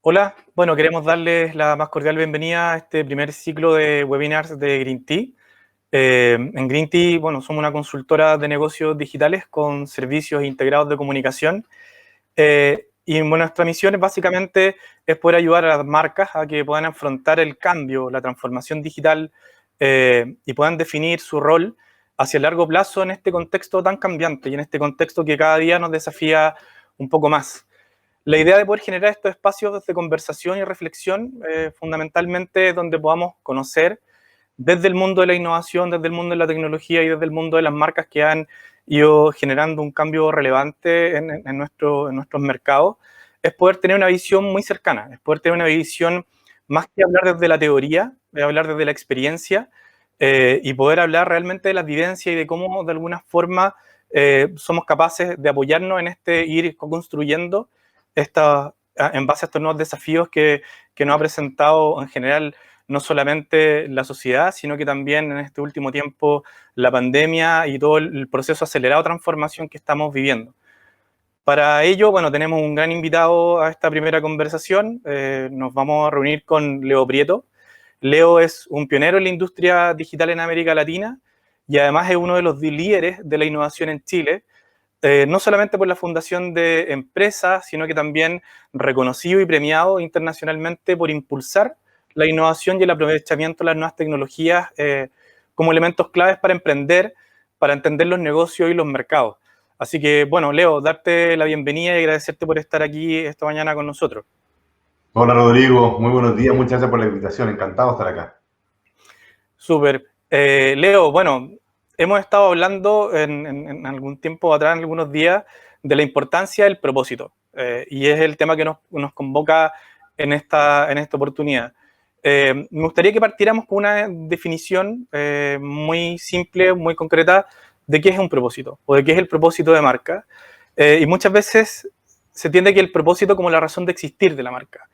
Hola, bueno, queremos darles la más cordial bienvenida a este primer ciclo de webinars de Green Tea. En Green Tea, bueno, somos una consultora de negocios digitales con servicios integrados de comunicación. Y nuestra misión es básicamente poder ayudar a las marcas a que puedan afrontar el cambio, la transformación digital y puedan definir su rol hacia el largo plazo en este contexto tan cambiante y en este contexto que cada día nos desafía un poco más. La idea de poder generar estos espacios de conversación y reflexión, fundamentalmente donde podamos conocer desde el mundo de la innovación, desde el mundo de la tecnología y desde el mundo de las marcas que han ido generando un cambio relevante en nuestros mercados, es poder tener una visión muy cercana, es poder tener una visión más que hablar desde la teoría, de hablar desde la experiencia y poder hablar realmente de la vivencia y de cómo de alguna forma somos capaces de apoyarnos en ir construyendo en base a estos nuevos desafíos que nos ha presentado en general no solamente la sociedad, sino que también en este último tiempo la pandemia y todo el proceso acelerado de transformación que estamos viviendo. Para ello, bueno, tenemos un gran invitado a esta primera conversación. Nos vamos a reunir con Leo Prieto. Leo es un pionero en la industria digital en América Latina y además es uno de los líderes de la innovación en Chile, no solamente por la fundación de empresas, sino que también reconocido y premiado internacionalmente por impulsar la innovación y el aprovechamiento de las nuevas tecnologías como elementos claves para emprender, para entender los negocios y los mercados. Así que, bueno, Leo, darte la bienvenida y agradecerte por estar aquí esta mañana con nosotros. Hola Rodrigo, muy buenos días, muchas gracias por la invitación, encantado de estar acá. Súper. Leo, bueno, hemos estado hablando en algún tiempo atrás, en algunos días, de la importancia del propósito. Y es el tema que nos convoca en esta oportunidad. Me gustaría que partiéramos con una definición muy simple, muy concreta, de qué es un propósito o de qué es el propósito de marca. Y muchas veces se entiende que el propósito como la razón de existir de la marca,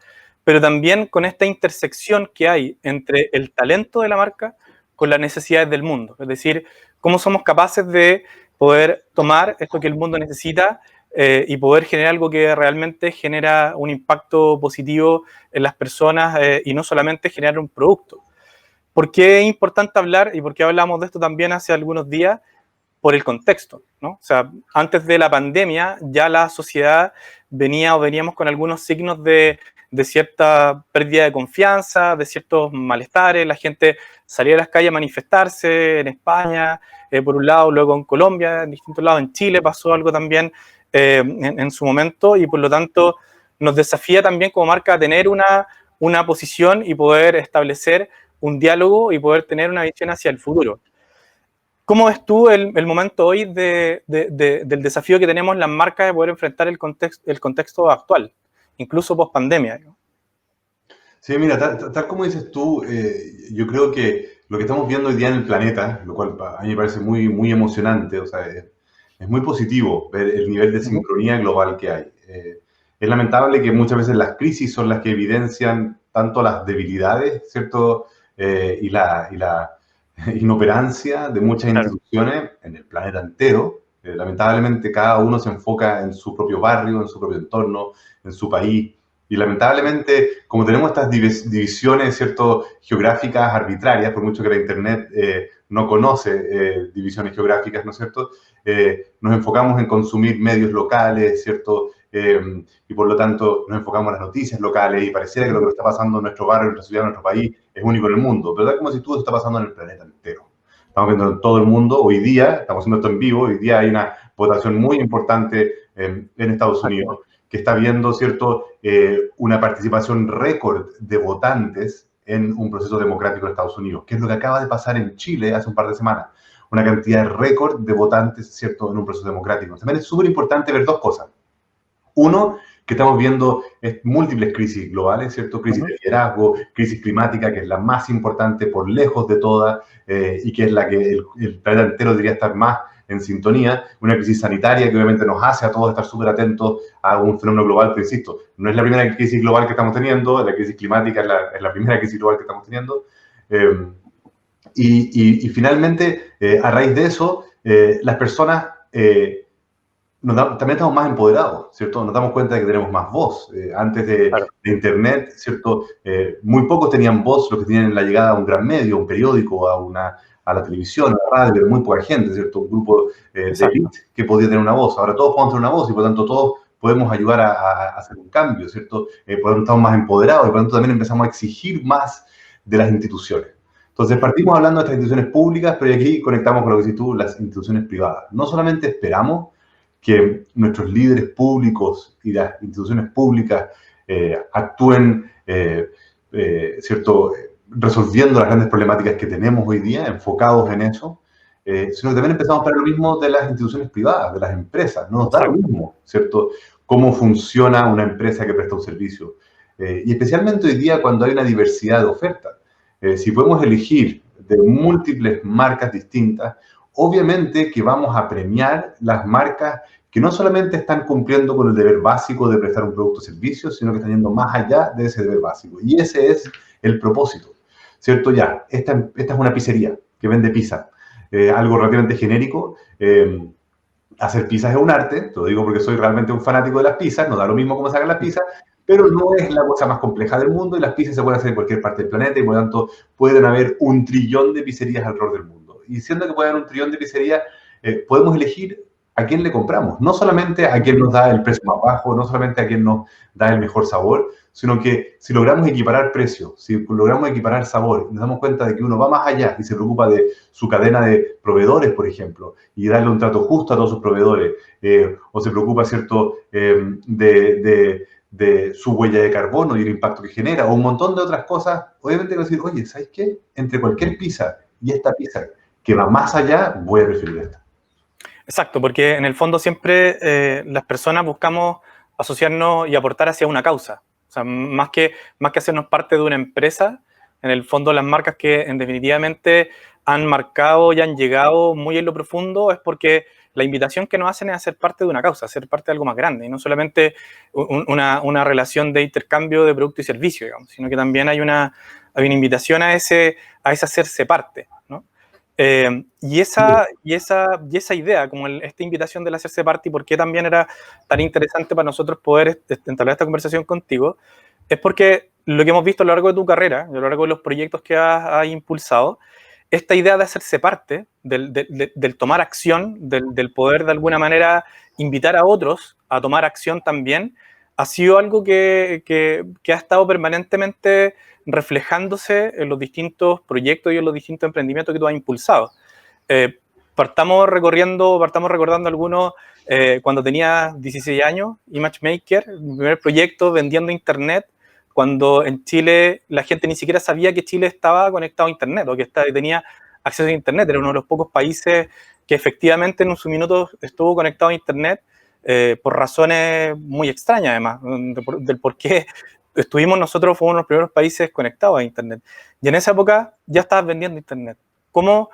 pero también con esta intersección que hay entre el talento de la marca con las necesidades del mundo. Es decir, cómo somos capaces de poder tomar esto que el mundo necesita y poder generar algo que realmente genera un impacto positivo en las personas y no solamente generar un producto. ¿Por qué es importante hablar y por qué hablamos de esto también hace algunos días? Por el contexto, ¿no? O sea, antes de la pandemia ya la sociedad veníamos con algunos signos de cierta pérdida de confianza, de ciertos malestares, la gente salía a las calles a manifestarse en España, por un lado, luego en Colombia, en distintos lados, en Chile pasó algo también en su momento y por lo tanto nos desafía también como marca a tener una posición y poder establecer un diálogo y poder tener una visión hacia el futuro. ¿Cómo ves tú el momento hoy del desafío que tenemos las marcas de poder enfrentar el contexto actual, incluso post pandemia? Sí, mira, tal como dices tú, yo creo que lo que estamos viendo hoy día en el planeta, lo cual a mí me parece muy, muy emocionante, o sea, es muy positivo ver el nivel de sincronía global que hay. Es lamentable que muchas veces las crisis son las que evidencian tanto las debilidades, ¿cierto? Y la inoperancia de muchas Claro, instituciones en el planeta entero. Lamentablemente cada uno se enfoca en su propio barrio, en su propio entorno, en su país. Y lamentablemente, como tenemos estas divisiones, ¿cierto?, geográficas arbitrarias, por mucho que la Internet no conoce divisiones geográficas, ¿no es cierto?, nos enfocamos en consumir medios locales, ¿cierto?, y por lo tanto nos enfocamos en las noticias locales y pareciera que lo que está pasando en nuestro barrio, en nuestra ciudad, en nuestro país es único en el mundo, pero tal como si todo está pasando en el planeta entero. Estamos viendo en todo el mundo, hoy día, estamos haciendo esto en vivo, hoy día hay una votación muy importante en Estados Unidos que está viendo, ¿cierto?, una participación récord de votantes en un proceso democrático de Estados Unidos, que es lo que acaba de pasar en Chile hace un par de semanas. Una cantidad récord de votantes, ¿cierto?, en un proceso democrático. También es súper importante ver dos cosas. Uno, que estamos viendo múltiples crisis globales, ¿cierto? Crisis de liderazgo, crisis climática, que es la más importante por lejos de todas y que es la que el planeta entero debería estar más en sintonía. Una crisis sanitaria que obviamente nos hace a todos estar súper atentos a un fenómeno global, pero insisto, no es la primera crisis global que estamos teniendo, la crisis climática es la primera crisis global que estamos teniendo. Y finalmente, a raíz de eso, las personas también estamos más empoderados, ¿cierto? Nos damos cuenta de que tenemos más voz. Antes de Claro. Internet, ¿cierto? Muy pocos tenían voz, los que tenían la llegada a un gran medio, a un periódico, a la televisión, a la radio, pero muy poca gente, ¿cierto? Un grupo de Exacto. élite que podía tener una voz. Ahora todos podemos tener una voz y por lo tanto todos podemos ayudar a hacer un cambio, ¿cierto? Por lo tanto estamos más empoderados y por lo tanto también empezamos a exigir más de las instituciones. Entonces partimos hablando de estas instituciones públicas, pero aquí conectamos con lo que dices tú, las instituciones privadas. No solamente esperamos que nuestros líderes públicos y las instituciones públicas actúen, ¿cierto?, resolviendo las grandes problemáticas que tenemos hoy día, enfocados en eso, sino que también empezamos a esperar lo mismo de las instituciones privadas, de las empresas. No nos da lo Exacto. mismo, ¿cierto?, cómo funciona una empresa que presta un servicio. Y especialmente hoy día cuando hay una diversidad de ofertas. Si podemos elegir de múltiples marcas distintas, obviamente que vamos a premiar las marcas que no solamente están cumpliendo con el deber básico de prestar un producto o servicio, sino que están yendo más allá de ese deber básico. Y ese es el propósito, ¿cierto? Ya, esta es una pizzería que vende pizza, algo relativamente genérico. Hacer pizzas es un arte, te lo digo porque soy realmente un fanático de las pizzas, no da lo mismo cómo se hagan las pizzas, pero no es la cosa más compleja del mundo y las pizzas se pueden hacer en cualquier parte del planeta y por lo tanto pueden haber 1.000.000.000 de pizzerías alrededor del mundo. Y siendo que puede haber 1.000.000.000 de pizzerías, podemos elegir a quién le compramos, no solamente a quién nos da el precio más bajo, no solamente a quién nos da el mejor sabor, sino que si logramos equiparar precios, si logramos equiparar sabor, nos damos cuenta de que uno va más allá y se preocupa de su cadena de proveedores, por ejemplo, y darle un trato justo a todos sus proveedores, o se preocupa, ¿cierto?, de su huella de carbono y el impacto que genera, o un montón de otras cosas, obviamente voy a decir, oye, ¿sabes qué? Entre cualquier pizza y esta pizza que va más allá, voy a preferir esta. Exacto, porque en el fondo siempre las personas buscamos asociarnos y aportar hacia una causa. O sea, más que hacernos parte de una empresa, en el fondo las marcas que en definitivamente han marcado y han llegado muy en lo profundo es porque la invitación que nos hacen es a ser parte de una causa, a ser parte de algo más grande, y no solamente una relación de intercambio de producto y servicio, digamos, sino que también hay una invitación a ese hacerse parte, ¿no? Y esa idea, como esta invitación del hacerse parte, y por qué también era tan interesante para nosotros poder entablar esta conversación contigo, es porque lo que hemos visto a lo largo de tu carrera, a lo largo de los proyectos que has impulsado, esta idea de hacerse parte, del tomar acción, del poder de alguna manera invitar a otros a tomar acción también, ha sido algo que ha estado permanentemente reflejándose en los distintos proyectos y en los distintos emprendimientos que tú has impulsado. Partamos recordando algunos cuando tenía 16 años, ImageMaker, mi primer proyecto vendiendo internet, cuando en Chile la gente ni siquiera sabía que Chile estaba conectado a internet o que tenía acceso a internet. Era uno de los pocos países que efectivamente en su minuto estuvo conectado a internet, por razones muy extrañas además, del por qué estuvimos nosotros, fuimos uno de los primeros países conectados a internet. Y en esa época ya estabas vendiendo internet. ¿Cómo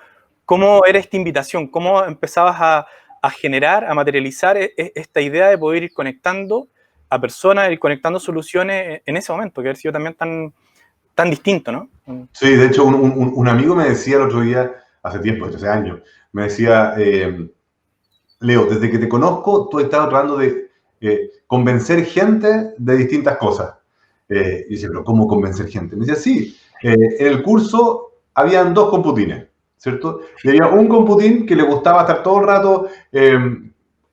era esta invitación? ¿Cómo empezabas a generar, a materializar esta idea de poder ir conectando a personas, ir conectando soluciones en ese momento, que ha sido también tan distinto, ¿no? Sí, de hecho, un amigo me decía el otro día, hace tiempo, hace años, me decía, Leo, desde que te conozco, tú has estado tratando de convencer gente de distintas cosas. Y dice, pero ¿cómo convencer gente? Me decía, sí, en el curso habían 2 computines, ¿cierto? Y había un computín que le gustaba estar todo el rato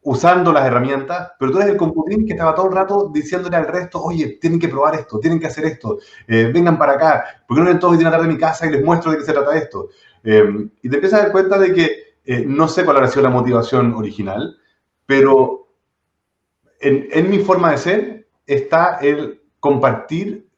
usando las herramientas, pero tú eres el computín que estaba todo el rato diciéndole al resto, oye, tienen que probar esto, tienen que hacer esto, vengan para acá, ¿por qué no vienen todos y a tarde a mi casa y les muestro de qué se trata esto? Y te empiezas a dar cuenta de que no sé cuál habrá sido la motivación original, pero en mi forma de ser está el compartir,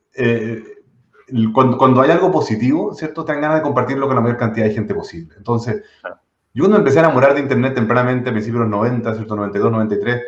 cuando hay algo positivo, ¿cierto? Te dan ganas de compartirlo con la mayor cantidad de gente posible. Entonces, Claro. yo cuando empecé a enamorar de Internet tempranamente, a principios de los 90, ¿cierto? 92, 93,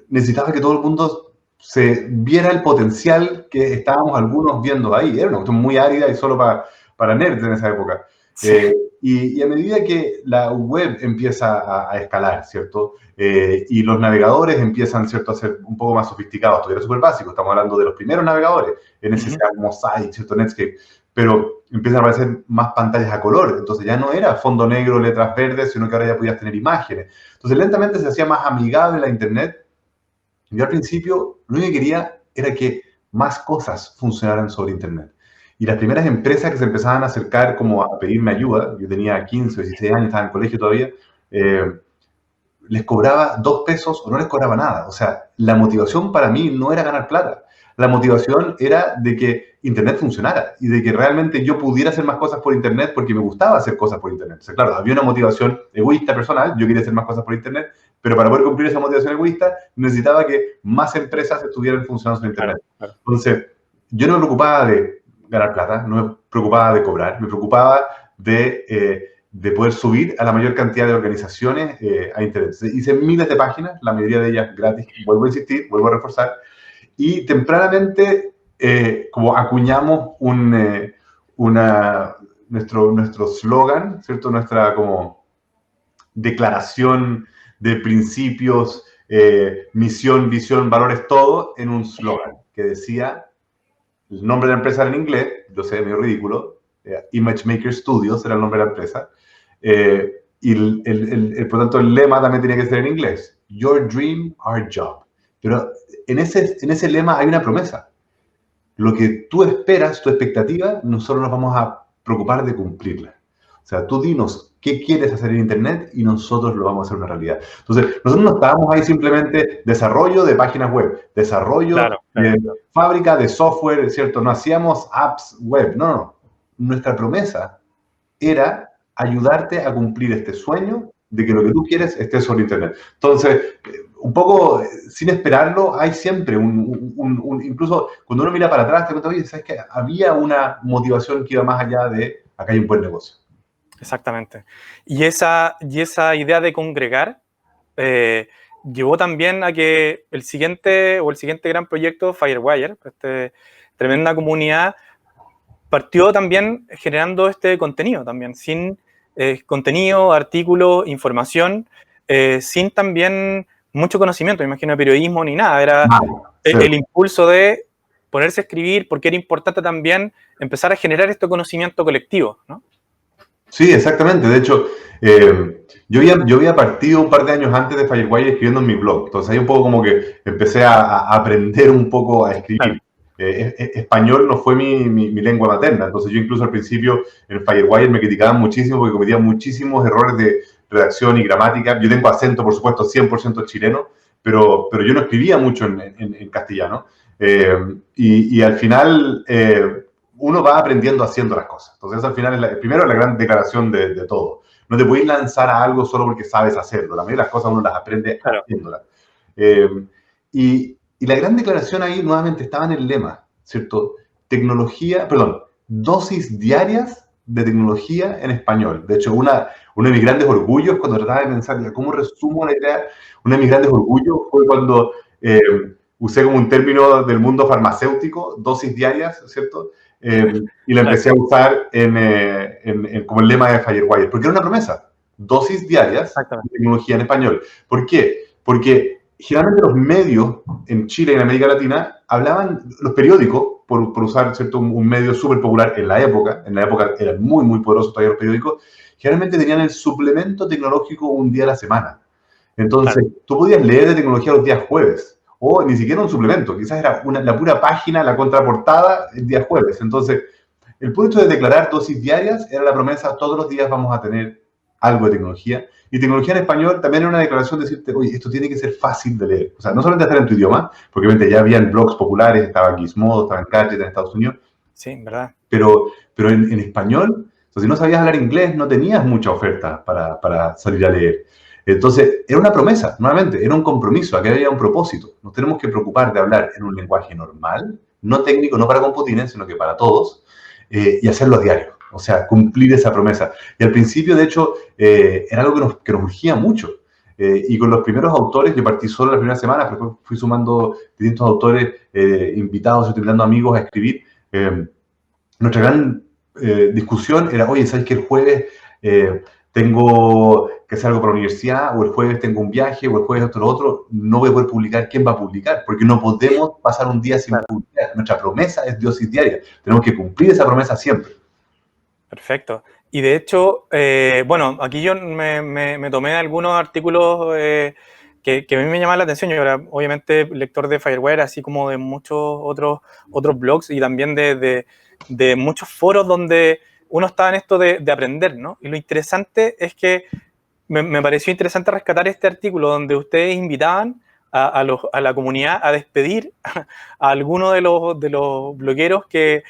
necesitaba que todo el mundo se viera el potencial que estábamos algunos viendo ahí. Era una cuestión muy árida y solo para nerds en esa época. Sí. Y a medida que la web empieza a escalar, ¿cierto? Y los navegadores empiezan, ¿cierto?, a ser un poco más sofisticados. Todavía era súper básico. Estamos hablando de los primeros navegadores, NSSA, Mosaic, ¿cierto?, Netscape. Pero empiezan a aparecer más pantallas a color. Entonces ya no era fondo negro, letras verdes, sino que ahora ya podías tener imágenes. Entonces lentamente se hacía más amigable la Internet. Yo al principio lo único que quería era que más cosas funcionaran sobre Internet. Y las primeras empresas que se empezaban a acercar como a pedirme ayuda, yo tenía 15 o 16 años, estaba en el colegio todavía, les cobraba 2 pesos o no les cobraba nada. O sea, la motivación para mí no era ganar plata. La motivación era de que Internet funcionara y de que realmente yo pudiera hacer más cosas por Internet porque me gustaba hacer cosas por Internet. O sea, claro, había una motivación egoísta personal, yo quería hacer más cosas por Internet, pero para poder cumplir esa motivación egoísta necesitaba que más empresas estuvieran funcionando sobre Internet. Claro. Entonces, yo no me preocupaba de ganar plata, no me preocupaba de cobrar, me preocupaba de poder subir a la mayor cantidad de organizaciones a Internet. Hice miles de páginas, la mayoría de ellas gratis, vuelvo a insistir, vuelvo a reforzar, y tempranamente como acuñamos nuestro slogan, ¿cierto? Nuestra como declaración de principios, misión, visión, valores, todo en un slogan que decía, el nombre de la empresa era en inglés, yo sé, medio ridículo, Image Maker Studios era el nombre de la empresa, y por tanto el lema también tenía que ser en inglés, Your Dream, Our Job. Pero en ese lema hay una promesa. Lo que tú esperas, tu expectativa, nosotros nos vamos a preocupar de cumplirla. O sea, tú dinos qué quieres hacer en Internet y nosotros lo vamos a hacer una realidad. Entonces, nosotros no estábamos ahí simplemente desarrollo de páginas web, desarrollo de fábrica de software, ¿cierto? No hacíamos apps web, no. Nuestra promesa era ayudarte a cumplir este sueño de que lo que tú quieres esté sobre Internet. Entonces, un poco sin esperarlo, hay siempre incluso cuando uno mira para atrás, te cuenta, oye, ¿sabes qué? Había una motivación que iba más allá de acá hay un buen negocio. Exactamente. Y esa idea de congregar llevó también a que el siguiente gran proyecto, Firewire, tremenda comunidad, partió también generando este contenido también, sin contenido, artículos, información, sin también mucho conocimiento, me imagino, de periodismo ni nada. Era el impulso de ponerse a escribir, porque era importante también empezar a generar este conocimiento colectivo, ¿no? Sí, exactamente. De hecho, yo había partido un par de años antes de Firewire escribiendo en mi blog. Entonces ahí un poco como que empecé a aprender un poco a escribir. Claro. Español no fue mi lengua materna. Entonces yo incluso al principio en Firewire me criticaban muchísimo porque cometía muchísimos errores de redacción y gramática. Yo tengo acento, por supuesto, 100% chileno, pero yo no escribía mucho en castellano. Y al final... uno va aprendiendo haciendo las cosas. Entonces, al final, primero es la gran declaración de todo. No te puedes lanzar a algo solo porque sabes hacerlo. La mayoría de las cosas uno las aprende haciéndolas. Y la gran declaración ahí, nuevamente, estaba en el lema, ¿cierto? Dosis diarias de tecnología en español. De hecho, uno de mis grandes orgullos, cuando trataba de pensar, ¿cómo resumo la idea? Uno de mis grandes orgullos fue cuando usé como un término del mundo farmacéutico, dosis diarias, ¿cierto? Y la empecé a usar como el lema de Firewire, porque era una promesa, dosis diarias de tecnología en español. ¿Por qué? Porque generalmente los medios en Chile y en América Latina hablaban, los periódicos, por usar ¿cierto? un medio súper popular en la época eran muy, muy poderosos todavía los periódicos, generalmente tenían el suplemento tecnológico un día a la semana. Entonces, tú podías leer de tecnología los días jueves, o ni siquiera un suplemento, quizás era la pura página, la contraportada, el día jueves. Entonces, el punto de declarar dosis diarias era la promesa, todos los días vamos a tener algo de tecnología. Y tecnología en español también era una declaración de decirte, oye, esto tiene que ser fácil de leer. O sea, no solamente hacer en tu idioma, porque obviamente ya habían blogs populares, estaba Gizmodo, estaba en Gadget en Estados Unidos. Sí, ¿verdad? Pero en español, o sea, si no sabías hablar inglés, no tenías mucha oferta para salir a leer. Entonces, era una promesa, nuevamente, era un compromiso, aquí había un propósito. Nos tenemos que preocupar de hablar en un lenguaje normal, no técnico, no para computines, sino que para todos, y hacerlo a diario. O sea, cumplir esa promesa. Y al principio, de hecho, era algo que nos urgía mucho. Y con los primeros autores, yo partí solo la primera semana, pero después fui sumando distintos autores invitados, utilizando amigos a escribir. Nuestra gran discusión era, oye, ¿sabes que el jueves tengo que hacer algo para la universidad, o el jueves tengo un viaje, o el jueves esto o lo otro, no voy a poder publicar? ¿Quién va a publicar? Porque no podemos pasar un día sin publicar. Nuestra promesa es dosis diaria. Tenemos que cumplir esa promesa siempre. Perfecto. Y de hecho, bueno, aquí yo me tomé algunos artículos que a mí me llamaban la atención. Yo era obviamente lector de Firewire, así como de muchos otros blogs y también de muchos foros donde uno estaba en esto de aprender, ¿no? Y lo interesante es que me pareció interesante rescatar este artículo donde ustedes invitaban a la comunidad a despedir a alguno de los blogueros que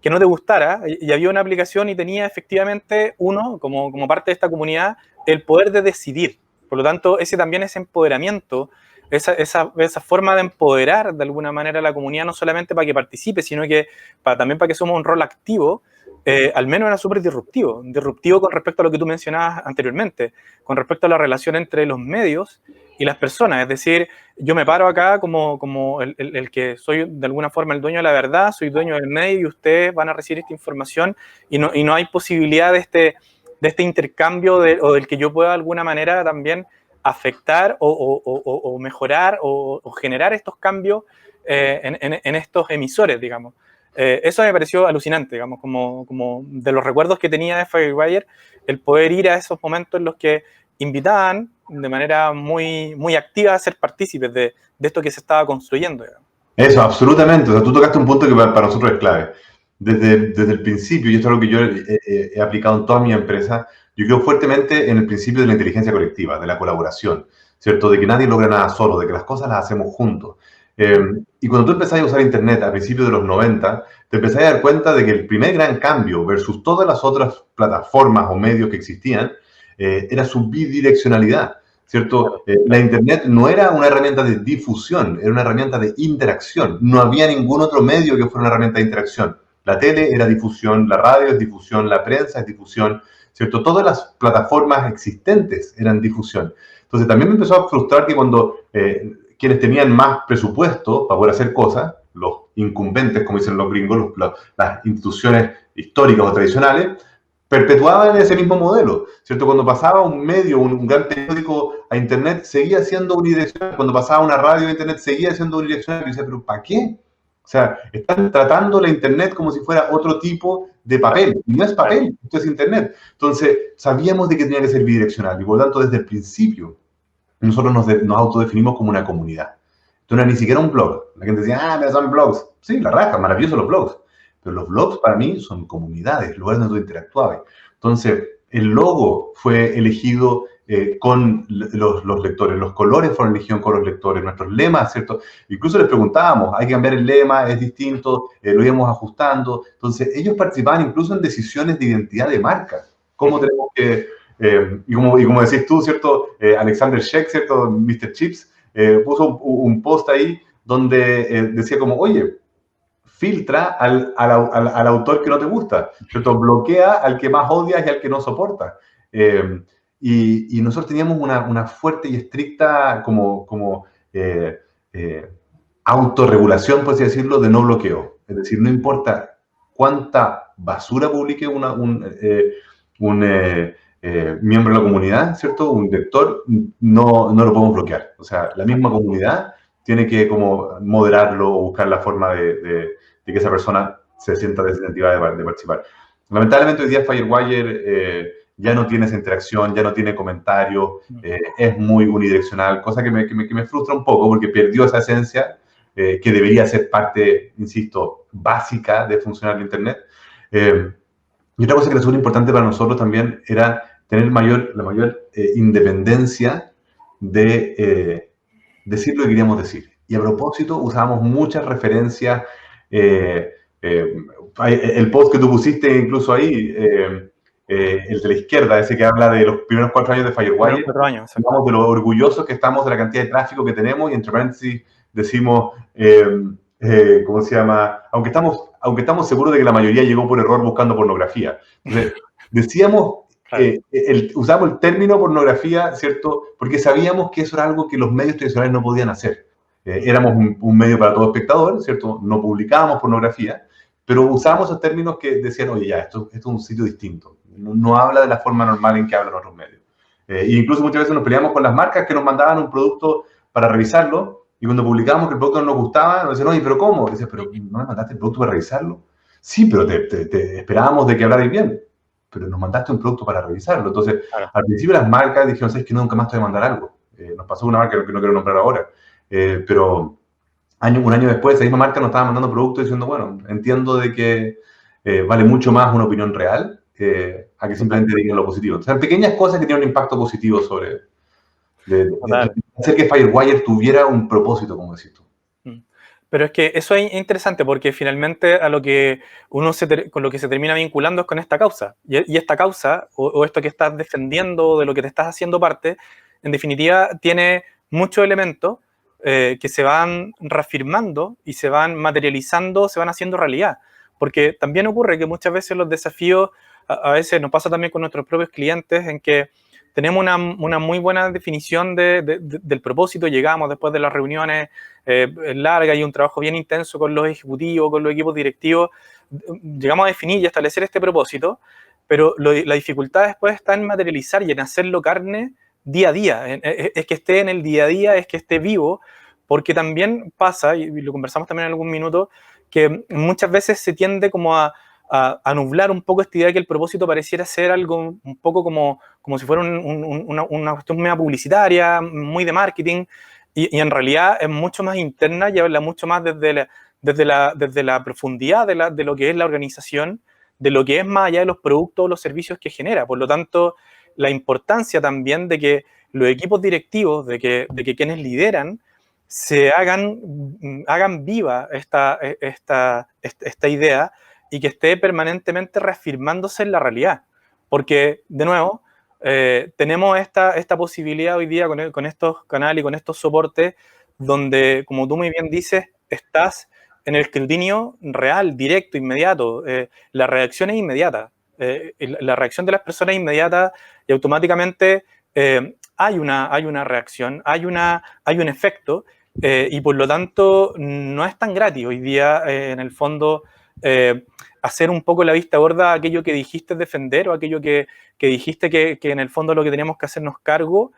no te gustara, y había una aplicación y tenía efectivamente uno, como parte de esta comunidad, el poder de decidir. Por lo tanto, ese también es empoderamiento, esa forma de empoderar de alguna manera a la comunidad, no solamente para que participe, sino que también para que somos un rol activo. Al menos era súper disruptivo con respecto a lo que tú mencionabas anteriormente, con respecto a la relación entre los medios y las personas. Es decir, yo me paro acá como el que soy de alguna forma el dueño de la verdad, soy dueño del medio y ustedes van a recibir esta información y no hay posibilidad de este intercambio o del que yo pueda de alguna manera también afectar o mejorar o generar estos cambios en estos emisores, digamos. Eso me pareció alucinante, digamos, como de los recuerdos que tenía de Firewire, el poder ir a esos momentos en los que invitaban de manera muy activa a ser partícipes de esto que se estaba construyendo, digamos. Eso, absolutamente. O sea, tú tocaste un punto que para nosotros es clave. Desde el principio, y esto es algo que yo he aplicado en toda mi empresa, yo creo fuertemente en el principio de la inteligencia colectiva, de la colaboración, ¿cierto? De que nadie logra nada solo, de que las cosas las hacemos juntos. Y cuando tú empezás a usar Internet a principios de los 90, te empezás a dar cuenta de que el primer gran cambio versus todas las otras plataformas o medios que existían era su bidireccionalidad. ¿Cierto? La Internet no era una herramienta de difusión, era una herramienta de interacción. No había ningún otro medio que fuera una herramienta de interacción. La tele era difusión, la radio es difusión, la prensa es difusión, ¿cierto? Todas las plataformas existentes eran difusión. Entonces también me empezó a frustrar que cuando quienes tenían más presupuesto para poder hacer cosas, los incumbentes, como dicen los gringos, las instituciones históricas o tradicionales, perpetuaban ese mismo modelo, ¿cierto? Cuando pasaba un medio, un gran periódico a Internet, seguía siendo unidireccional. Cuando pasaba una radio a Internet, seguía siendo unidireccional. Y yo decía, ¿pero para qué? O sea, están tratando la Internet como si fuera otro tipo de papel. Y no es papel, esto es Internet. Entonces, sabíamos de que tenía que ser bidireccional. Y por lo tanto, desde el principio, nosotros nos autodefinimos como una comunidad. Esto no era ni siquiera un blog. La gente decía, pero son blogs. Sí, la raja, maravillosos los blogs. Pero los blogs para mí son comunidades, lugares donde tú interactuabas. Entonces, el logo fue elegido con los lectores, los colores fueron elegidos con los lectores, nuestros lemas, ¿cierto? Incluso les preguntábamos, hay que cambiar el lema, es distinto, lo íbamos ajustando. Entonces, ellos participaban incluso en decisiones de identidad de marca. ¿Cómo tenemos que...? Y como decís tú, ¿cierto? Alexander Sheck, ¿cierto? Mr. Chips, puso un post ahí donde decía como, oye, filtra al autor que no te gusta, ¿cierto? Bloquea al que más odias y al que no soportas. Y nosotros teníamos una fuerte y estricta autorregulación, por así decirlo, de no bloqueo. Es decir, no importa cuánta basura publique un miembro de la comunidad, ¿cierto? Un lector, no lo podemos bloquear. O sea, la misma comunidad tiene que como moderarlo o buscar la forma de que esa persona se sienta desincentivada de participar. Lamentablemente hoy día Firewire ya no tiene esa interacción, ya no tiene comentarios, es muy unidireccional, cosa que me frustra un poco porque perdió esa esencia que debería ser parte, insisto, básica de funcionar el Internet. Y otra cosa que era súper importante para nosotros también era tener la mayor independencia de decir lo que queríamos decir. Y a propósito, usábamos muchas referencias. El post que tú pusiste incluso ahí, el de la izquierda, ese que habla de los primeros 4 años de Firewire, hablamos de lo orgullosos que estamos de la cantidad de tráfico que tenemos y entre paréntesis decimos, ¿cómo se llama? Aunque estamos seguros de que la mayoría llegó por error buscando pornografía. Entonces, decíamos, usamos el término pornografía, ¿cierto? Porque sabíamos que eso era algo que los medios tradicionales no podían hacer. Éramos un medio para todo espectador, ¿cierto? No publicábamos pornografía, pero usábamos esos términos que decían, oye, ya, esto es un sitio distinto. No habla de la forma normal en que hablan otros medios. Incluso muchas veces nos peleamos con las marcas que nos mandaban un producto para revisarlo, y cuando publicábamos que el producto no nos gustaba, nos decían, oye, ¿pero cómo? Dices, ¿pero no me mandaste el producto para revisarlo? Sí, pero te esperábamos de que hablarais bien. pero nos mandaste un producto para revisarlo. Entonces, Claro. al principio las marcas dijeron, ¿sabes que nunca más te voy a mandar algo? Nos pasó una marca que no quiero nombrar ahora, pero un año después esa misma marca nos estaba mandando productos diciendo, bueno, entiendo de que vale mucho más una opinión real a que Total, simplemente digan lo positivo. O sea, pequeñas cosas que tienen un impacto positivo sobre total. hacer que Firewire tuviera un propósito, como decís tú. Mm. Pero es que eso es interesante porque finalmente a lo que con lo que se termina vinculando es con esta causa. Y esta causa, o esto que estás defendiendo, de lo que te estás haciendo parte, en definitiva tiene muchos elementos que se van reafirmando y se van materializando, se van haciendo realidad. Porque también ocurre que muchas veces los desafíos, a veces nos pasa también con nuestros propios clientes, en que tenemos una muy buena definición del propósito, llegamos después de las reuniones largas y un trabajo bien intenso con los ejecutivos, con los equipos directivos, llegamos a definir y establecer este propósito, pero la dificultad después está en materializar y en hacerlo carne día a día, es que esté en el día a día, es que esté vivo, porque también pasa, y lo conversamos también en algún minuto, que muchas veces se tiende como a nublar un poco esta idea de que el propósito pareciera ser algo un poco como si fuera una cuestión media publicitaria, muy de marketing, y en realidad es mucho más interna y habla mucho más desde la profundidad de lo que es la organización, de lo que es más allá de los productos o los servicios que genera. Por lo tanto, la importancia también de que los equipos directivos, de que quienes lideran, hagan viva esta idea y que esté permanentemente reafirmándose en la realidad. Porque, de nuevo, tenemos esta posibilidad hoy día con estos canales y con estos soportes donde, como tú muy bien dices, estás en el escrutinio real, directo, inmediato. La reacción es inmediata. La reacción de las personas es inmediata y automáticamente hay una reacción, hay un efecto y por lo tanto no es tan gratis hoy día en el fondo hacer un poco la vista gorda a aquello que dijiste defender o aquello que dijiste que en el fondo lo que tenemos que hacernos cargo,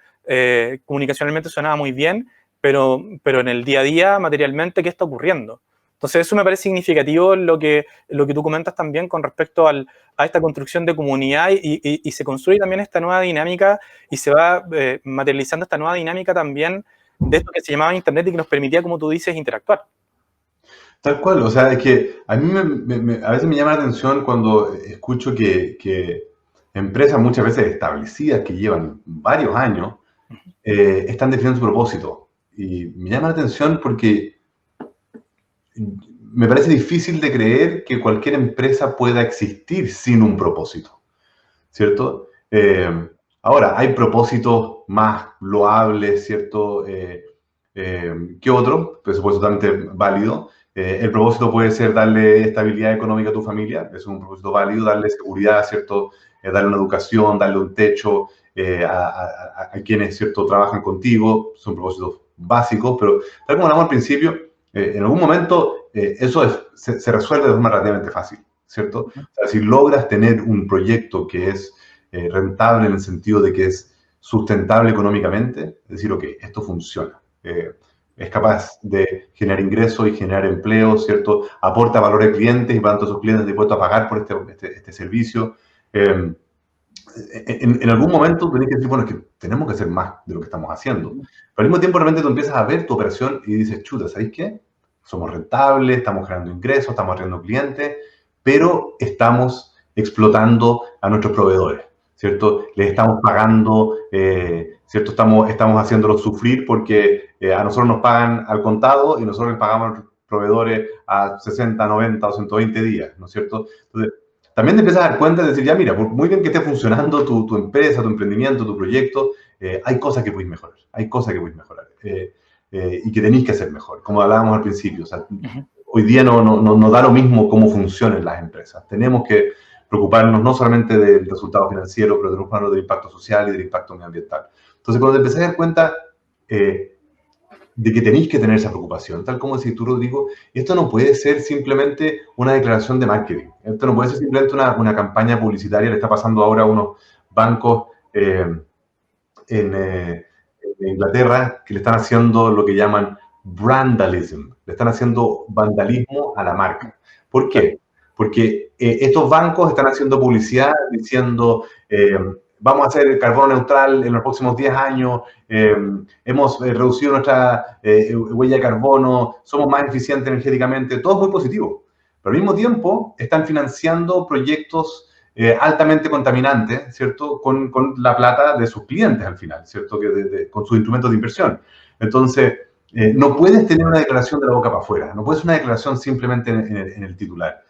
comunicacionalmente sonaba muy bien, pero en el día a día, materialmente, ¿qué está ocurriendo? Entonces eso me parece significativo lo que tú comentas también con respecto a esta construcción de comunidad y se construye también esta nueva dinámica y se va materializando esta nueva dinámica también de esto que se llamaba Internet y que nos permitía, como tú dices, interactuar. Tal cual, o sea, es que a mí a veces me llama la atención cuando escucho que empresas muchas veces establecidas que llevan varios años están definiendo su propósito. Y me llama la atención porque me parece difícil de creer que cualquier empresa pueda existir sin un propósito, ¿cierto? Ahora, hay propósitos más loables, ¿cierto? Que otros, por supuesto, totalmente válido. El propósito puede ser darle estabilidad económica a tu familia, es un propósito válido, darle seguridad, ¿cierto? Darle una educación, darle un techo a quienes, ¿cierto?, trabajan contigo, son propósitos básicos, pero tal como hablamos al principio, en algún momento eso se resuelve de forma relativamente fácil, ¿cierto? O sea, si logras tener un proyecto que es rentable en el sentido de que es sustentable económicamente, es decir, ok, esto funciona. Es capaz de generar ingresos y generar empleo, ¿cierto? Aporta valor al cliente y van todos esos clientes dispuestos a pagar por este servicio. En algún momento tenés que decir, bueno, es que tenemos que hacer más de lo que estamos haciendo. Pero al mismo tiempo, realmente tú empiezas a ver tu operación y dices, chuta, ¿sabéis qué? Somos rentables, estamos generando ingresos, estamos atrayendo clientes, pero estamos explotando a nuestros proveedores, ¿cierto? Les estamos pagando, ¿cierto? Estamos haciéndolos sufrir porque a nosotros nos pagan al contado y nosotros les pagamos a nuestros proveedores a 60, 90 o 120 días, ¿no es cierto? Entonces, también te empiezas a dar cuenta de decir, ya mira, por muy bien que esté funcionando tu empresa, tu emprendimiento, tu proyecto, hay cosas que puedes mejorar, hay cosas que puedes mejorar y que tenéis que hacer mejor, como hablábamos al principio. O sea, hoy día no da lo mismo cómo funcionan las empresas. Tenemos que preocuparnos no solamente del resultado financiero, pero tenemos que preocuparnos del impacto social y del impacto medioambiental. Entonces, cuando te empecé a dar cuenta de que tenéis que tener esa preocupación, tal como decís tú, Rodrigo, esto no puede ser simplemente una declaración de marketing, esto no puede ser simplemente una campaña publicitaria. Le está pasando ahora a unos bancos en Inglaterra que le están haciendo lo que llaman vandalism, le están haciendo vandalismo a la marca. ¿Por qué? porque estos bancos están haciendo publicidad diciendo vamos a hacer carbón neutral en los próximos 10 años, hemos reducido nuestra huella de carbono, somos más eficientes energéticamente, todo es muy positivo. Pero al mismo tiempo están financiando proyectos altamente contaminantes, ¿cierto? Con la plata de sus clientes al final, ¿cierto? Con sus instrumentos de inversión. Entonces, no puedes tener una declaración de la boca para afuera, no puedes una declaración simplemente en el titular.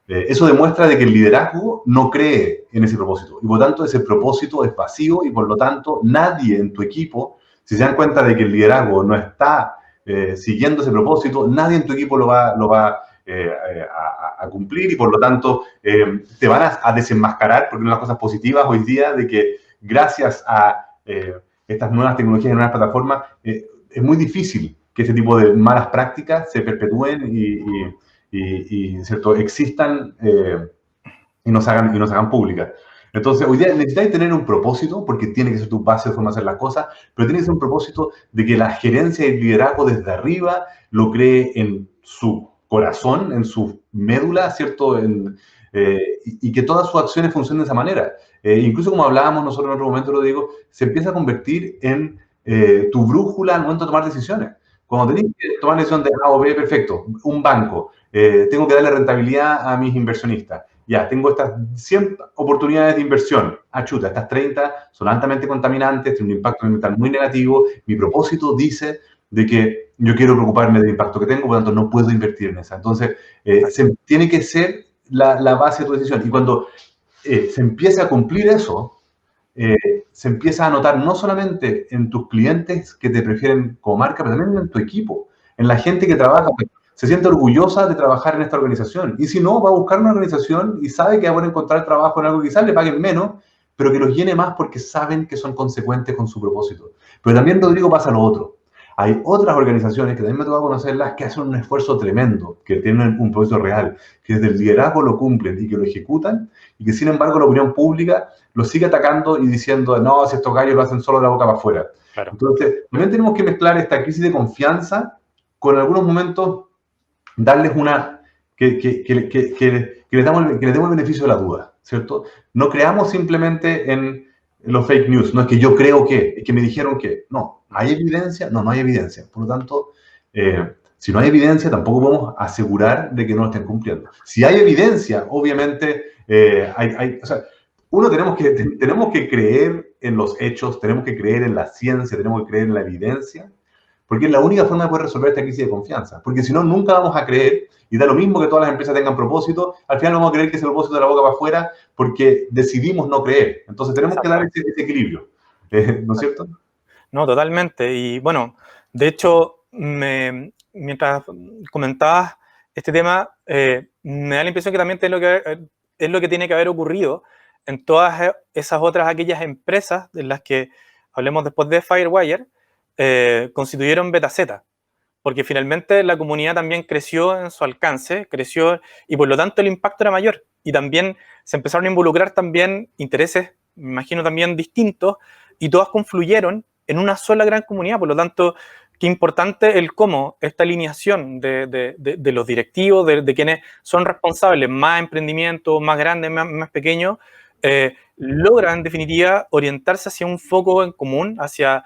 Eso demuestra de que el liderazgo no cree en ese propósito y por lo tanto ese propósito es vacío y por lo tanto nadie en tu equipo, si se dan cuenta de que el liderazgo no está siguiendo ese propósito, nadie en tu equipo lo va a cumplir y por lo tanto te van a desenmascarar, porque una de las cosas positivas hoy día de que gracias a estas nuevas tecnologías y nuevas plataformas es muy difícil que este tipo de malas prácticas se perpetúen ¿cierto? Existan y nos hagan públicas. Entonces, hoy día necesitáis tener un propósito, porque tiene que ser tu base de forma de hacer las cosas, pero tiene que ser un propósito de que la gerencia y el liderazgo desde arriba lo cree en su corazón, en su médula, ¿cierto? Y que todas sus acciones funcionen de esa manera. Incluso como hablábamos nosotros en otro momento, lo digo, se empieza a convertir en tu brújula al momento de tomar decisiones. Cuando tenés que tomar la decisión de A o B, perfecto, un banco, tengo que darle rentabilidad a mis inversionistas. Ya, tengo estas 100 oportunidades de inversión. Ah, chuta, estas 30 son altamente contaminantes, tienen un impacto ambiental muy negativo. Mi propósito dice de que yo quiero preocuparme del impacto que tengo, por lo tanto no puedo invertir en esa. Entonces, tiene que ser la base de tu decisión. Y cuando se empieza a cumplir eso, se empieza a notar no solamente en tus clientes que te prefieren como marca, pero también en tu equipo, en la gente que trabaja. Se siente orgullosa de trabajar en esta organización. Y si no, va a buscar una organización y sabe que va a poder encontrar trabajo en algo que quizás le paguen menos, pero que los llene más porque saben que son consecuentes con su propósito. Pero también, Rodrigo, pasa lo otro. Hay otras organizaciones que también me toca conocerlas que hacen un esfuerzo tremendo, que tienen un propósito real, que desde el liderazgo lo cumplen y que lo ejecutan, y que sin embargo la opinión pública lo sigue atacando y diciendo, no, si estos gallos lo hacen solo de la boca para afuera. Claro. Entonces, también tenemos que mezclar esta crisis de confianza con algunos momentos darles una, que les demos el beneficio de la duda, ¿cierto? No creamos simplemente en los fake news, no es que yo creo que, es que me dijeron que, no, ¿hay evidencia? No, no hay evidencia. Por lo tanto, si no hay evidencia, tampoco podemos asegurar de que no lo estén cumpliendo. Si hay evidencia, obviamente, o sea, uno tenemos que creer en los hechos, tenemos que creer en la ciencia, tenemos que creer en la evidencia, porque es la única forma de poder resolver esta crisis de confianza. Porque si no, nunca vamos a creer, y da lo mismo que todas las empresas tengan propósito, al final vamos a creer que es el propósito de la boca para afuera, porque decidimos no creer. Entonces tenemos que dar ese equilibrio, ¿no es cierto? No, totalmente. Y bueno, de hecho, mientras comentabas este tema, me da la impresión que también es lo que tiene que haber ocurrido en todas esas otras, aquellas empresas de las que hablemos después de FireWire, constituyeron BetaZ, porque finalmente la comunidad también creció en su alcance, creció y por lo tanto el impacto era mayor y también se empezaron a involucrar también intereses, me imagino también distintos, y todas confluyeron en una sola gran comunidad. Por lo tanto, qué importante el cómo esta alineación de los directivos, de quienes son responsables, más emprendimientos, más grandes, más pequeños, logran en definitiva orientarse hacia un foco en común, hacia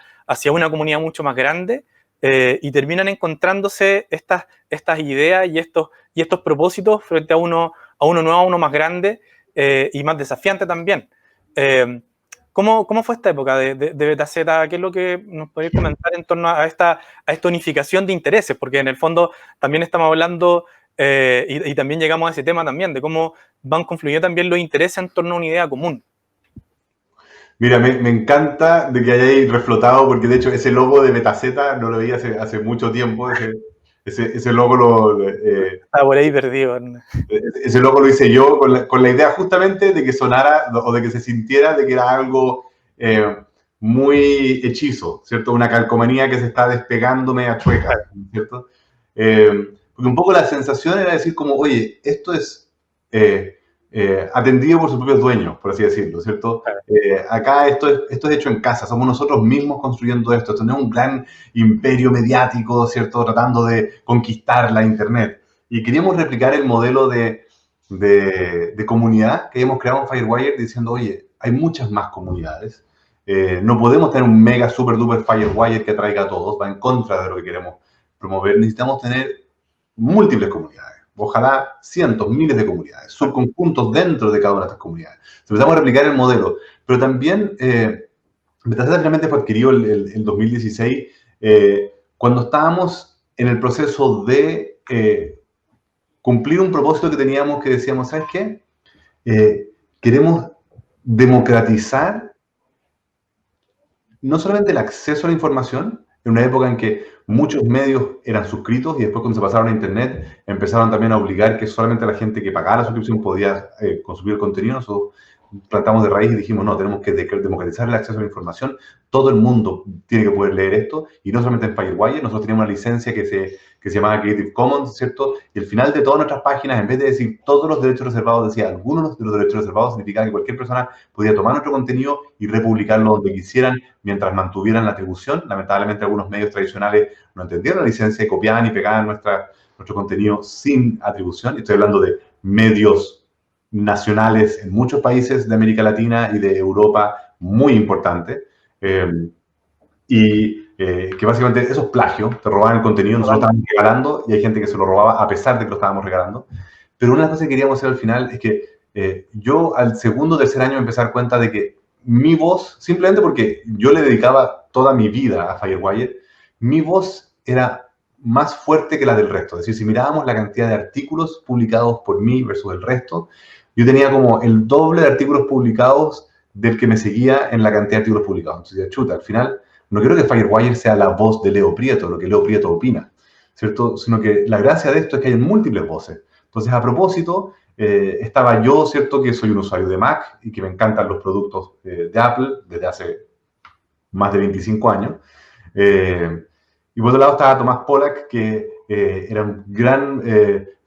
una comunidad mucho más grande, y terminan encontrándose estas ideas y estos propósitos frente a uno nuevo, a uno más grande y más desafiante también. ¿Cómo fue esta época de BetaZ? ¿Qué es lo que nos podéis comentar en torno a esta unificación de intereses? Porque en el fondo también estamos hablando, y también llegamos a ese tema también, de cómo van confluyendo también los intereses en torno a una idea común. Mira, me encanta de que hayáis reflotado, porque de hecho ese logo de BetaZ no lo vi hace mucho tiempo. Ese logo está por ahí perdido. Ese logo lo hice yo con la idea justamente de que sonara o de que se sintiera de que era algo muy hechizo, ¿cierto? Una calcomanía que se está despegándome a chueca, ¿cierto? Porque un poco la sensación era decir como, oye, esto es atendido por sus propios dueños, por así decirlo, ¿cierto? Acá esto es hecho en casa, somos nosotros mismos construyendo esto no es un gran imperio mediático, ¿cierto? Tratando de conquistar la internet. Y queríamos replicar el modelo de de comunidad que hemos creado en Firewire diciendo, oye, hay muchas más comunidades. No podemos tener un mega, super, duper Firewire que atraiga a todos, va en contra de lo que queremos promover. Necesitamos tener múltiples comunidades. Ojalá cientos, miles de comunidades, subconjuntos dentro de cada una de estas comunidades. Empezamos a replicar el modelo, pero también Betaceta finalmente fue adquirido el 2016 cuando estábamos en el proceso de cumplir un propósito que teníamos que decíamos, ¿sabes qué? Queremos democratizar no solamente el acceso a la información, en una época en que muchos medios eran suscritos y después cuando se pasaron a Internet empezaron también a obligar que solamente la gente que pagaba la suscripción podía consumir el contenido. Nosotros plantamos de raíz y dijimos, no, tenemos que democratizar el acceso a la información. Todo el mundo tiene que poder leer esto, y no solamente en Firewire. Nosotros teníamos una licencia que se llamaba Creative Commons, ¿cierto? Y al final de todas nuestras páginas, en vez de decir todos los derechos reservados, decía algunos de los derechos reservados. Significaba que cualquier persona podía tomar nuestro contenido y republicarlo donde quisieran, mientras mantuvieran la atribución. Lamentablemente, algunos medios tradicionales no entendieron la licencia y copiaban y pegaban nuestro contenido sin atribución. Estoy hablando de medios nacionales en muchos países de América Latina y de Europa, muy importante, que básicamente eso es plagio, te robaban el contenido, nosotros estábamos regalando y hay gente que se lo robaba a pesar de que lo estábamos regalando. Pero una de las cosas que queríamos hacer al final es que yo al segundo o tercer año me empecé a dar cuenta de que mi voz, simplemente porque yo le dedicaba toda mi vida a Firewire, mi voz era más fuerte que la del resto. Es decir, si mirábamos la cantidad de artículos publicados por mí versus el resto, yo tenía como el doble de artículos publicados del que me seguía en la cantidad de artículos publicados. Entonces, chuta, al final, no quiero que Firewire sea la voz de Leo Prieto, lo que Leo Prieto opina, ¿cierto? Sino que la gracia de esto es que hay múltiples voces. Entonces, a propósito, estaba yo, ¿cierto? Que soy un usuario de Mac y que me encantan los productos de Apple desde hace más de 25 años. Y por otro lado estaba Tomás Polak, que era un gran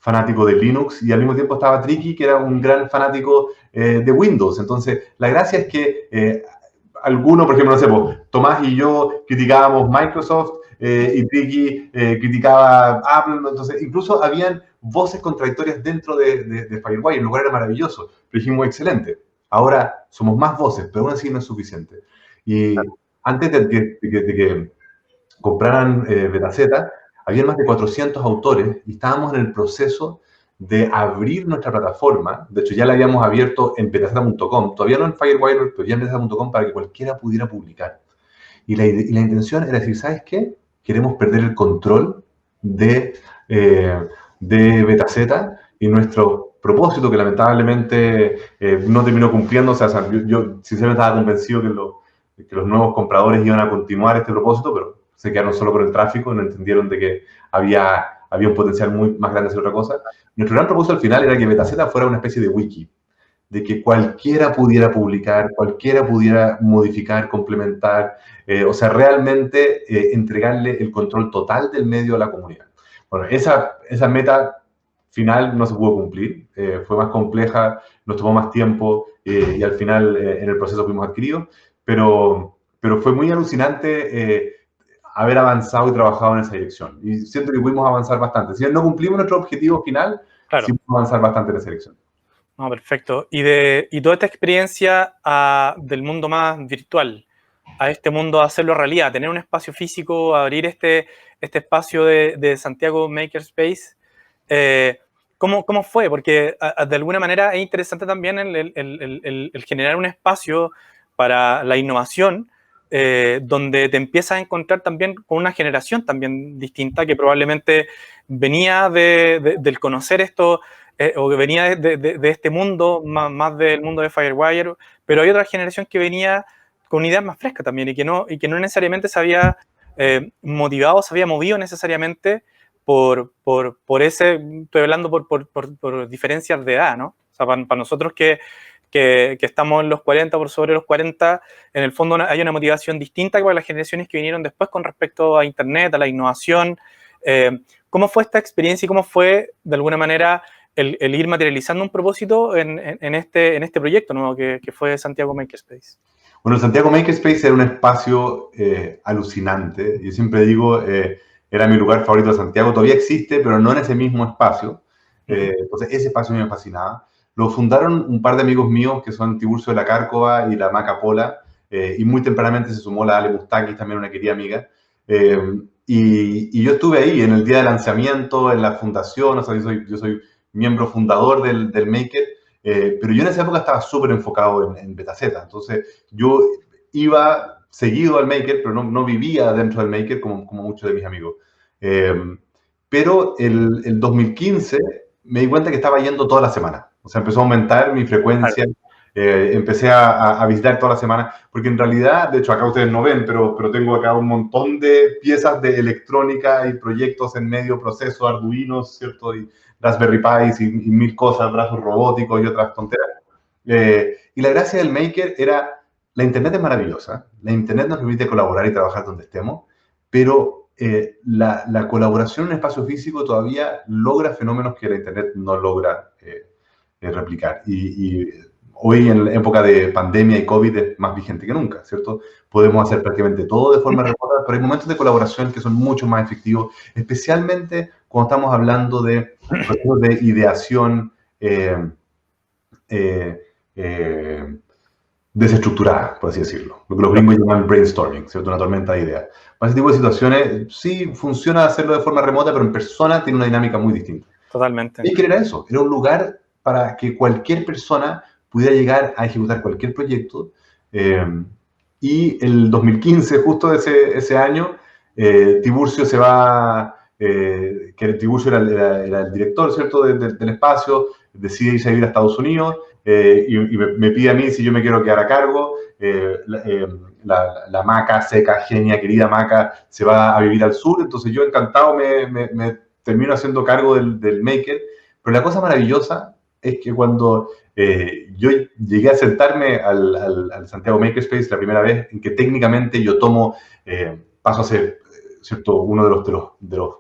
fanático de Linux, y al mismo tiempo estaba Tricky, que era un gran fanático de Windows. Entonces, la gracia es que algunos, por ejemplo, no sé, Tomás y yo criticábamos Microsoft y Tricky criticaba Apple. Entonces, incluso habían voces contradictorias dentro de Firewire, lo cual era maravilloso. Pero dijimos, excelente, ahora somos más voces, pero aún así no es suficiente. Y antes de que compraran Betaceta, había más de 400 autores y estábamos en el proceso de abrir nuestra plataforma. De hecho, ya la habíamos abierto en betaceta.com, todavía no en Firewire, pero ya en betaceta.com, para que cualquiera pudiera publicar. Y la intención era decir, ¿sabes qué? Queremos perder el control de Betaceta, y nuestro propósito, que lamentablemente no terminó cumpliéndose. O sea, yo sinceramente estaba convencido que los nuevos compradores iban a continuar este propósito, pero se quedaron solo con el tráfico, no entendieron de que había un potencial muy más grande de hacer otra cosa. Nuestro gran propósito al final era que Betaceta fuera una especie de wiki, de que cualquiera pudiera publicar, cualquiera pudiera modificar, complementar, o sea, realmente entregarle el control total del medio a la comunidad. Bueno, esa meta final no se pudo cumplir, fue más compleja, nos tomó más tiempo y al final en el proceso fuimos adquiridos, pero fue muy alucinante haber avanzado y trabajado en esa dirección. Y siento que pudimos avanzar bastante. Si no cumplimos nuestro objetivo final, claro, sí pudimos avanzar bastante en esa dirección. No, perfecto. Y toda esta experiencia del mundo más virtual a este mundo, a hacerlo realidad, tener un espacio físico, abrir este espacio de Santiago Makerspace, ¿cómo fue? Porque de alguna manera es interesante también el generar un espacio para la innovación, donde te empiezas a encontrar también con una generación también distinta, que probablemente venía del conocer esto, o que venía de este mundo, más del mundo de Firewire, pero hay otra generación que venía con ideas más frescas también, y que no necesariamente se había motivado, se había movido necesariamente por ese, estoy hablando por diferencias de edad, ¿no? O sea, para nosotros que estamos en los 40, por sobre los 40, en el fondo hay una motivación distinta que para las generaciones que vinieron después con respecto a Internet, a la innovación. ¿Cómo fue esta experiencia y cómo fue, de alguna manera, el ir materializando un propósito en este proyecto nuevo que fue Santiago Makerspace? Bueno, Santiago Makerspace era un espacio alucinante. Yo siempre digo, era mi lugar favorito de Santiago. Todavía existe, pero no en ese mismo espacio. Entonces, ese espacio a mí me fascinaba. Lo fundaron un par de amigos míos que son Tiburcio de la Cárcova y la Maca Pola, y muy tempranamente se sumó la Ale Mustakis, también una querida amiga. Y yo estuve ahí en el día de lanzamiento, en la fundación, o sea, yo soy miembro fundador del Maker, pero yo en esa época estaba súper enfocado en Betaceta. Entonces, yo iba seguido al Maker, pero no vivía dentro del Maker como muchos de mis amigos. Pero el 2015 me di cuenta que estaba yendo toda la semana. O sea, empezó a aumentar mi frecuencia. Empecé a visitar toda la semana, porque en realidad, de hecho, acá ustedes no ven, pero tengo acá un montón de piezas de electrónica y proyectos en medio proceso, Arduinos, ¿cierto? Y Raspberry Pis y mil cosas, brazos robóticos y otras tonteras. Y la gracia del Maker era, la Internet es maravillosa, la Internet nos permite colaborar y trabajar donde estemos, pero la colaboración en espacio físico todavía logra fenómenos que la Internet no logra replicar. Y hoy, en la época de pandemia y COVID, es más vigente que nunca, ¿cierto? Podemos hacer prácticamente todo de forma remota, pero hay momentos de colaboración que son mucho más efectivos, especialmente cuando estamos hablando de procesos de ideación desestructurada, por así decirlo. Lo que los gringos llaman brainstorming, ¿cierto? Una tormenta de ideas. Para ese tipo de situaciones, sí funciona hacerlo de forma remota, pero en persona tiene una dinámica muy distinta. Totalmente. ¿Y qué era eso? Era un lugar para que cualquier persona pudiera llegar a ejecutar cualquier proyecto. Y el 2015, justo ese año, Tiburcio se va, que Tiburcio era el director, ¿cierto?, del espacio, decide irse a vivir a Estados Unidos, y me pide a mí si yo me quiero quedar a cargo. La Maca, seca, genia, querida Maca, se va a vivir al sur, entonces yo encantado me termino haciendo cargo del Maker. Pero la cosa maravillosa es que cuando yo llegué a sentarme al Santiago Makerspace la primera vez, en que técnicamente yo paso a ser, ¿cierto?, uno de los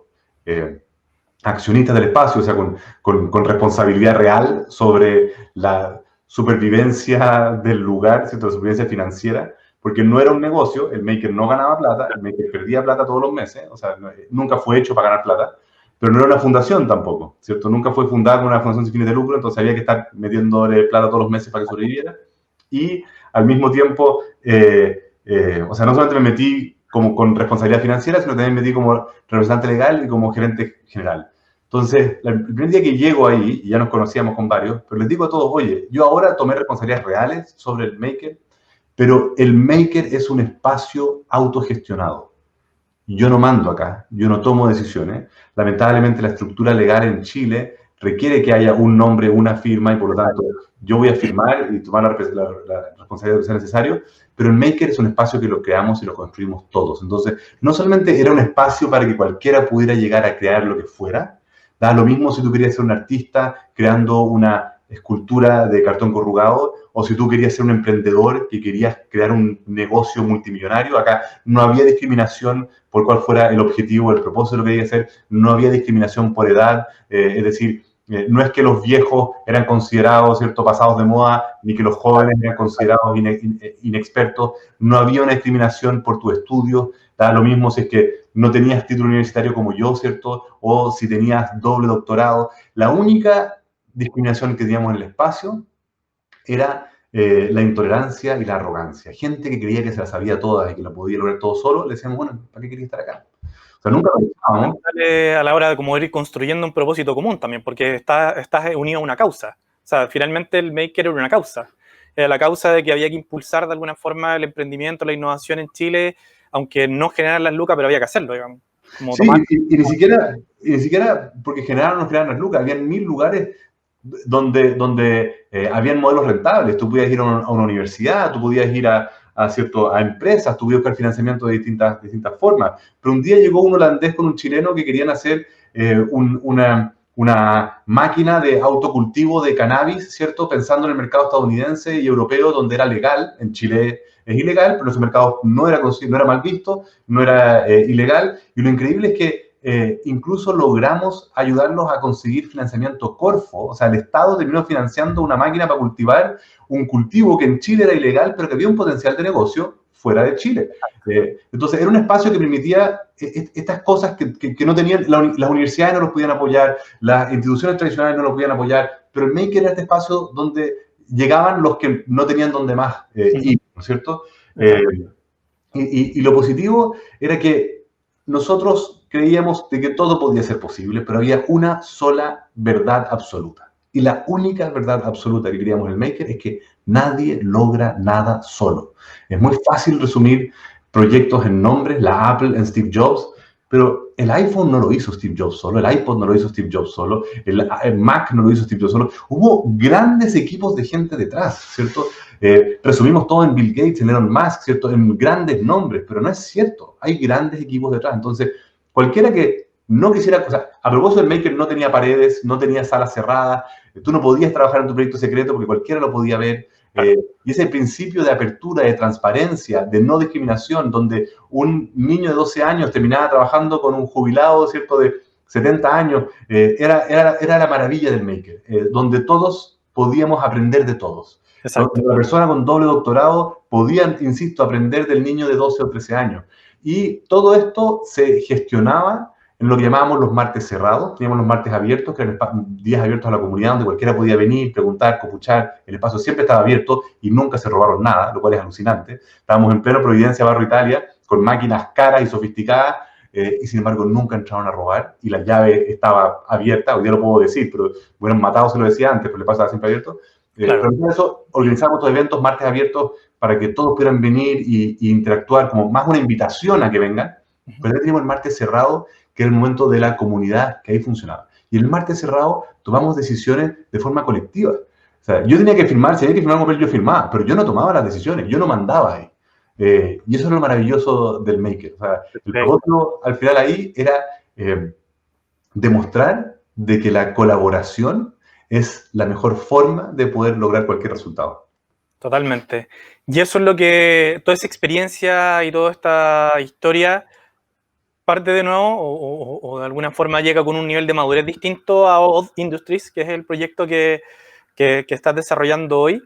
accionistas del espacio, o sea, con responsabilidad real sobre la supervivencia del lugar, ¿cierto?, la supervivencia financiera, porque no era un negocio, el Maker no ganaba plata, el Maker perdía plata todos los meses, o sea, nunca fue hecho para ganar plata, pero no era una fundación tampoco, ¿cierto? Nunca fue fundada como una fundación sin fines de lucro, entonces había que estar metiéndole plata todos los meses para que sobreviviera. Y al mismo tiempo, o sea, no solamente me metí como con responsabilidad financiera, sino también me metí como representante legal y como gerente general. Entonces, el primer día que llego ahí, y ya nos conocíamos con varios, pero les digo a todos, oye, yo ahora tomé responsabilidades reales sobre el Maker, pero el Maker es un espacio autogestionado. Yo no mando acá, yo no tomo decisiones. Lamentablemente la estructura legal en Chile requiere que haya un nombre, una firma, y por lo tanto yo voy a firmar y tomar la responsabilidad que sea necesario, pero el Maker es un espacio que lo creamos y lo construimos todos. Entonces, no solamente era un espacio para que cualquiera pudiera llegar a crear lo que fuera, da lo mismo si tú querías ser un artista creando una escultura de cartón corrugado, o si tú querías ser un emprendedor que querías crear un negocio multimillonario. Acá no había discriminación por cuál fuera el objetivo, el propósito de lo que quería hacer, no había discriminación por edad, es decir, no es que los viejos eran considerados, ¿cierto?, pasados de moda, ni que los jóvenes eran considerados inexpertos, no había una discriminación por tus estudios, da lo mismo si es que no tenías título universitario como yo, ¿cierto?, o si tenías doble doctorado. La única discriminación que teníamos en el espacio era la intolerancia y la arrogancia. Gente que creía que se la sabía todas y que lo podía lograr todo solo, le decíamos, bueno, ¿para qué quería estar acá? O sea, nunca lo pensábamos. A la hora de como ir construyendo un propósito común también, porque estás unido a una causa. O sea, finalmente el Maker era una causa. Era la causa de que había que impulsar de alguna forma el emprendimiento, la innovación en Chile, aunque no generaran las lucas, pero había que hacerlo, digamos. Como sí, y ni siquiera porque generaron o no generaron las lucas, habían 1000 lugares donde habían modelos rentables. Tú podías ir a una universidad, tú podías ir a empresas, tú podías buscar financiamiento de distintas formas. Pero un día llegó un holandés con un chileno que querían hacer una máquina de autocultivo de cannabis, ¿cierto?, pensando en el mercado estadounidense y europeo, donde era legal. En Chile es ilegal, pero en ese mercado no era mal visto, no era ilegal. Y lo increíble es que incluso logramos ayudarlos a conseguir financiamiento Corfo. O sea, el Estado terminó financiando una máquina para cultivar un cultivo que en Chile era ilegal, pero que había un potencial de negocio, fuera de Chile. Entonces, era un espacio que permitía estas cosas que no tenían, las universidades no los podían apoyar, las instituciones tradicionales no los podían apoyar, pero el Maker era este espacio donde llegaban los que no tenían donde más ir, ¿no es cierto? Y lo positivo era que nosotros creíamos de que todo podía ser posible, pero había una sola verdad absoluta. Y la única verdad absoluta que queríamos en el Maker es que nadie logra nada solo. Es muy fácil resumir proyectos en nombres, la Apple en Steve Jobs, pero el iPhone no lo hizo Steve Jobs solo, el iPod no lo hizo Steve Jobs solo, el Mac no lo hizo Steve Jobs solo. Hubo grandes equipos de gente detrás, ¿cierto? Resumimos todo en Bill Gates, en Elon Musk, ¿cierto? En grandes nombres, pero no es cierto. Hay grandes equipos detrás. Entonces, cualquiera que no quisiera, o sea, a propósito del Maker no tenía paredes, no tenía salas cerradas, tú no podías trabajar en tu proyecto secreto porque cualquiera lo podía ver. Y ese principio de apertura, de transparencia, de no discriminación, donde un niño de 12 años terminaba trabajando con un jubilado, ¿cierto?, de 70 años, era la maravilla del Maker, donde todos podíamos aprender de todos. Exacto. La persona con doble doctorado podía, insisto, aprender del niño de 12 o 13 años. Y todo esto se gestionaba en lo que llamábamos los martes cerrados. Teníamos los martes abiertos, que eran días abiertos a la comunidad, donde cualquiera podía venir, preguntar, copuchar. El espacio siempre estaba abierto y nunca se robaron nada, lo cual es alucinante. Estábamos en pleno Providencia, Barrio Italia, con máquinas caras y sofisticadas, y sin embargo nunca entraron a robar, y la llave estaba abierta. Hoy día lo puedo decir, pero hubieran matado, se lo decía antes, pero le pasaba siempre abierto. Claro. Pero por eso organizamos estos eventos, martes abiertos, para que todos pudieran venir y interactuar, como más una invitación a que vengan. Pero ya teníamos el martes cerrado, que era el momento de la comunidad, que ahí funcionaba. Y en el martes cerrado tomamos decisiones de forma colectiva. O sea, yo tenía que firmar, si había que firmar un papel, yo firmaba, pero yo no tomaba las decisiones, yo no mandaba ahí. Y eso es lo maravilloso del Maker. O sea, el propósito al final ahí era demostrar de que la colaboración es la mejor forma de poder lograr cualquier resultado. Totalmente. Y eso es lo que, toda esa experiencia y toda esta historia parte de nuevo o de alguna forma llega con un nivel de madurez distinto a Odd Industries, que es el proyecto que estás desarrollando hoy.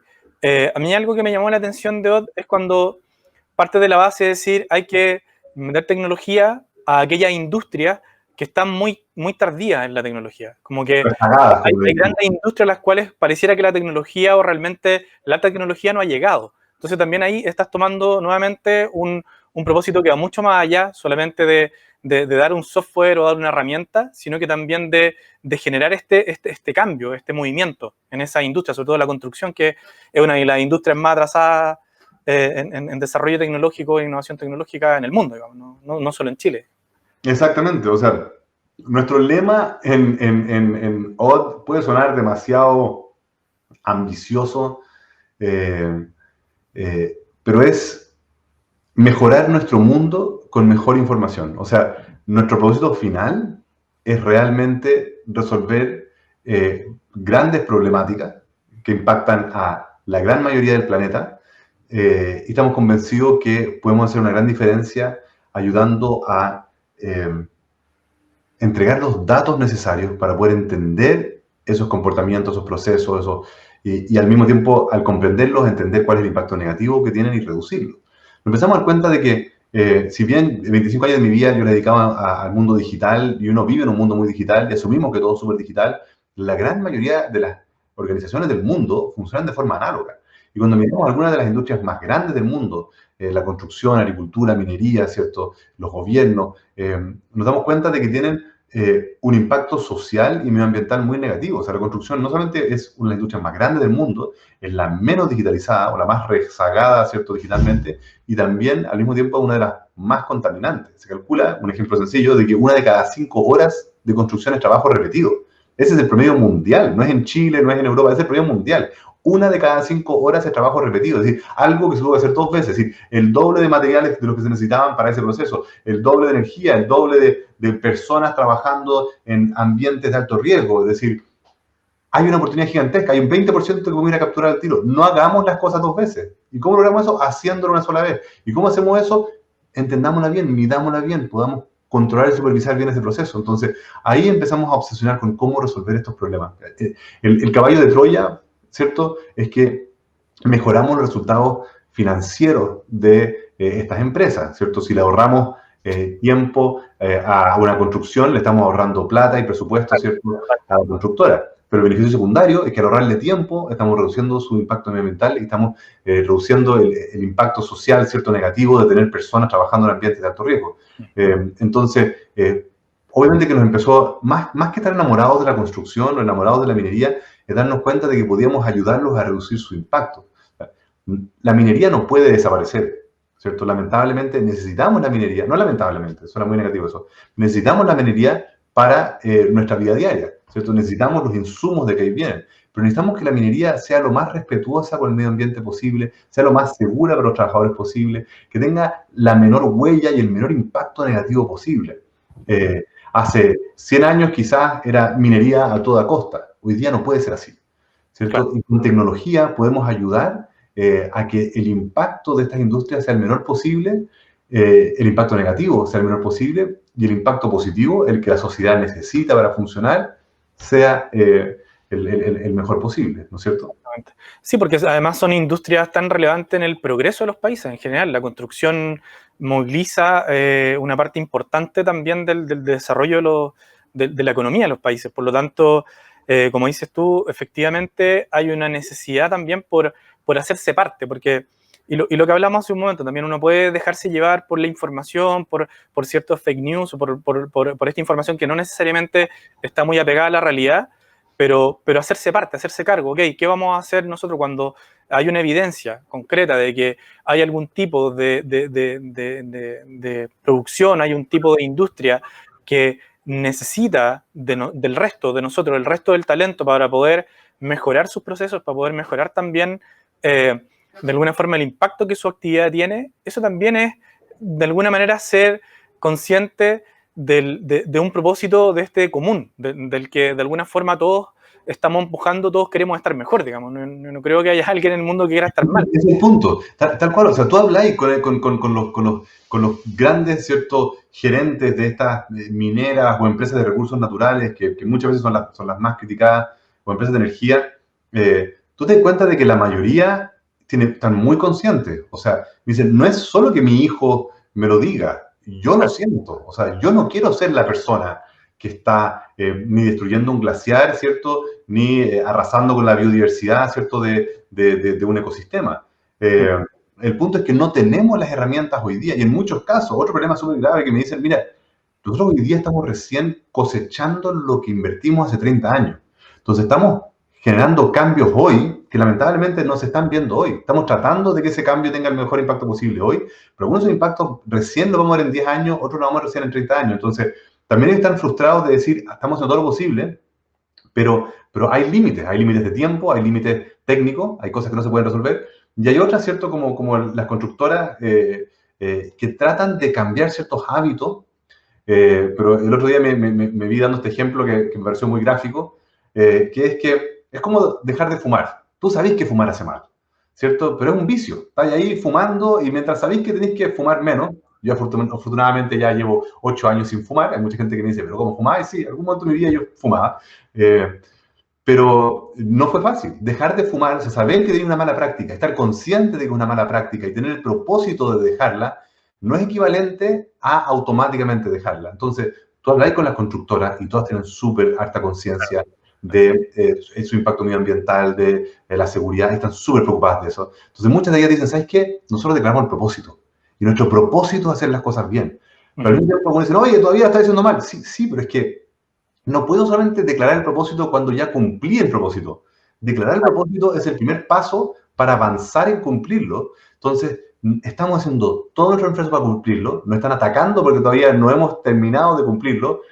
A mí algo que me llamó la atención de Odd es cuando parte de la base es decir, hay que meter tecnología a aquellas industrias que están muy tardías en la tecnología. Como que hay grandes industrias a las cuales pareciera que la tecnología o realmente la alta tecnología no ha llegado. Entonces también ahí estás tomando nuevamente un propósito que va mucho más allá solamente de dar un software o dar una herramienta, sino que también de generar este cambio, este movimiento en esa industria, sobre todo la construcción, que es una de las industrias más atrasadas en desarrollo tecnológico e innovación tecnológica en el mundo, digamos, no solo en Chile. Exactamente, o sea, nuestro lema en Odd puede sonar demasiado ambicioso, pero es mejorar nuestro mundo con mejor información. O sea, nuestro propósito final es realmente resolver grandes problemáticas que impactan a la gran mayoría del planeta, y estamos convencidos que podemos hacer una gran diferencia ayudando a entregar los datos necesarios para poder entender esos comportamientos, esos procesos, y al mismo tiempo, al comprenderlos, entender cuál es el impacto negativo que tienen y reducirlo. Nos empezamos a dar cuenta de que, si bien 25 años de mi vida yo le dedicaba al mundo digital, y uno vive en un mundo muy digital, y asumimos que todo es súper digital, la gran mayoría de las organizaciones del mundo funcionan de forma análoga. Y cuando miramos algunas de las industrias más grandes del mundo, la construcción, agricultura, minería, ¿cierto?, los gobiernos, nos damos cuenta de que tienen un impacto social y medioambiental muy negativo. O sea, la construcción no solamente es una de las industrias más grandes del mundo, es la menos digitalizada o la más rezagada, ¿cierto?, digitalmente, y también al mismo tiempo una de las más contaminantes. Se calcula, un ejemplo sencillo, de que una de cada 5 horas de construcción es trabajo repetido. Ese es el promedio mundial, no es en Chile, no es en Europa, es el promedio mundial. Una de cada 5 horas es trabajo repetido, es decir, algo que se tuvo que hacer 2 veces, es decir, el doble de materiales de lo que se necesitaban para ese proceso, el doble de energía, el doble de personas trabajando en ambientes de alto riesgo, es decir, hay una oportunidad gigantesca, hay un 20% que podemos ir a capturar al tiro. No hagamos las cosas 2 veces. ¿Y cómo logramos eso? Haciéndolo una sola vez. ¿Y cómo hacemos eso? Entendámosla bien, midámosla bien, podamos controlar y supervisar bien ese proceso. Entonces, ahí empezamos a obsesionar con cómo resolver estos problemas. El caballo de Troya, ¿cierto?, es que mejoramos los resultados financieros de estas empresas, ¿cierto? Si le ahorramos tiempo a una construcción, le estamos ahorrando plata y presupuesto, ¿cierto?, a la constructora. Pero el beneficio secundario es que al ahorrarle tiempo estamos reduciendo su impacto medioambiental y estamos reduciendo el impacto social, ¿cierto?, negativo de tener personas trabajando en ambientes de alto riesgo. Entonces, obviamente que nos empezó, más que estar enamorados de la construcción o enamorados de la minería, es darnos cuenta de que podíamos ayudarlos a reducir su impacto. La minería no puede desaparecer, ¿cierto? Lamentablemente necesitamos la minería, no lamentablemente, suena muy negativo eso, necesitamos la minería para nuestra vida diaria, ¿cierto? Necesitamos los insumos de que ahí vienen, pero necesitamos que la minería sea lo más respetuosa con el medio ambiente posible, sea lo más segura para los trabajadores posible, que tenga la menor huella y el menor impacto negativo posible. Hace 100 años quizás era minería a toda costa, hoy día no puede ser así, ¿cierto? Claro. Y con tecnología podemos ayudar a que el impacto de estas industrias sea el menor posible, el impacto negativo sea el menor posible y el impacto positivo, el que la sociedad necesita para funcionar, sea el mejor posible, ¿no es cierto? Sí, porque además son industrias tan relevantes en el progreso de los países en general. La construcción moviliza una parte importante también del desarrollo de la economía de los países. Por lo tanto, como dices tú, efectivamente hay una necesidad también por hacerse parte, porque, y lo que hablamos hace un momento, también uno puede dejarse llevar por la información, por ciertos fake news, o por esta información que no necesariamente está muy apegada a la realidad, pero hacerse parte, hacerse cargo. Ok, ¿qué vamos a hacer nosotros cuando hay una evidencia concreta de que hay algún tipo de producción, hay un tipo de industria que necesita del resto de nosotros, el resto del talento para poder mejorar sus procesos, para poder mejorar también de alguna forma el impacto que su actividad tiene? Eso también es de alguna manera ser consciente de un propósito de este común, del que de alguna forma todos estamos empujando, todos queremos estar mejor, digamos. No creo que haya alguien en el mundo que quiera estar mal. Es el punto, tal cual. O sea, tú habláis con los grandes, ¿cierto?, gerentes de estas mineras o empresas de recursos naturales, que muchas veces son las más criticadas, o empresas de energía. Tú te das cuenta de que la mayoría están muy conscientes. O sea, dicen, no es solo que mi hijo me lo diga, yo lo siento. O sea, yo no quiero ser la persona que está ni destruyendo un glaciar, ¿cierto?, ni arrasando con la biodiversidad, ¿cierto?, de un ecosistema. El punto es que no tenemos las herramientas hoy día, y en muchos casos, otro problema súper grave que me dicen, mira, nosotros hoy día estamos recién cosechando lo que invertimos hace 30 años. Entonces estamos generando cambios hoy que lamentablemente no se están viendo hoy. Estamos tratando de que ese cambio tenga el mejor impacto posible hoy, pero algunos de esos impactos recién lo vamos a ver en 10 años, otros lo vamos a ver recién en 30 años. Entonces, también están frustrados de decir, estamos haciendo todo lo posible, pero hay límites de tiempo, hay límites técnicos, hay cosas que no se pueden resolver, y hay otras, ¿cierto?, como las constructoras que tratan de cambiar ciertos hábitos, pero el otro día me vi dando este ejemplo que me pareció muy gráfico, que es como dejar de fumar. Tú sabés que fumar hace mal, ¿cierto? Pero es un vicio. Estás ahí fumando y mientras sabés que tenés que fumar menos, yo afortunadamente ya llevo 8 años sin fumar. Hay mucha gente que me dice, ¿pero cómo fumás? Y sí, algún momento de mi vida yo fumaba. Pero no fue fácil. Dejar de fumar, o sea, saber que hay una mala práctica, estar consciente de que es una mala práctica y tener el propósito de dejarla, no es equivalente a automáticamente dejarla. Entonces, tú hablas con las constructoras y todas tienen súper harta conciencia de su impacto medioambiental, de la seguridad, y están súper preocupadas de eso. Entonces, muchas de ellas dicen, ¿sabes qué? Nosotros declaramos el propósito. Y nuestro propósito es hacer las cosas bien. Pero al mismo tiempo, como dicen, oye, todavía está diciendo mal. Sí, pero es que no puedo solamente declarar el propósito cuando ya cumplí el propósito. Declarar el propósito es el primer paso para avanzar en cumplirlo. Entonces, estamos haciendo todo nuestro esfuerzo para cumplirlo. Nos están atacando porque todavía no hemos terminado de cumplirlo.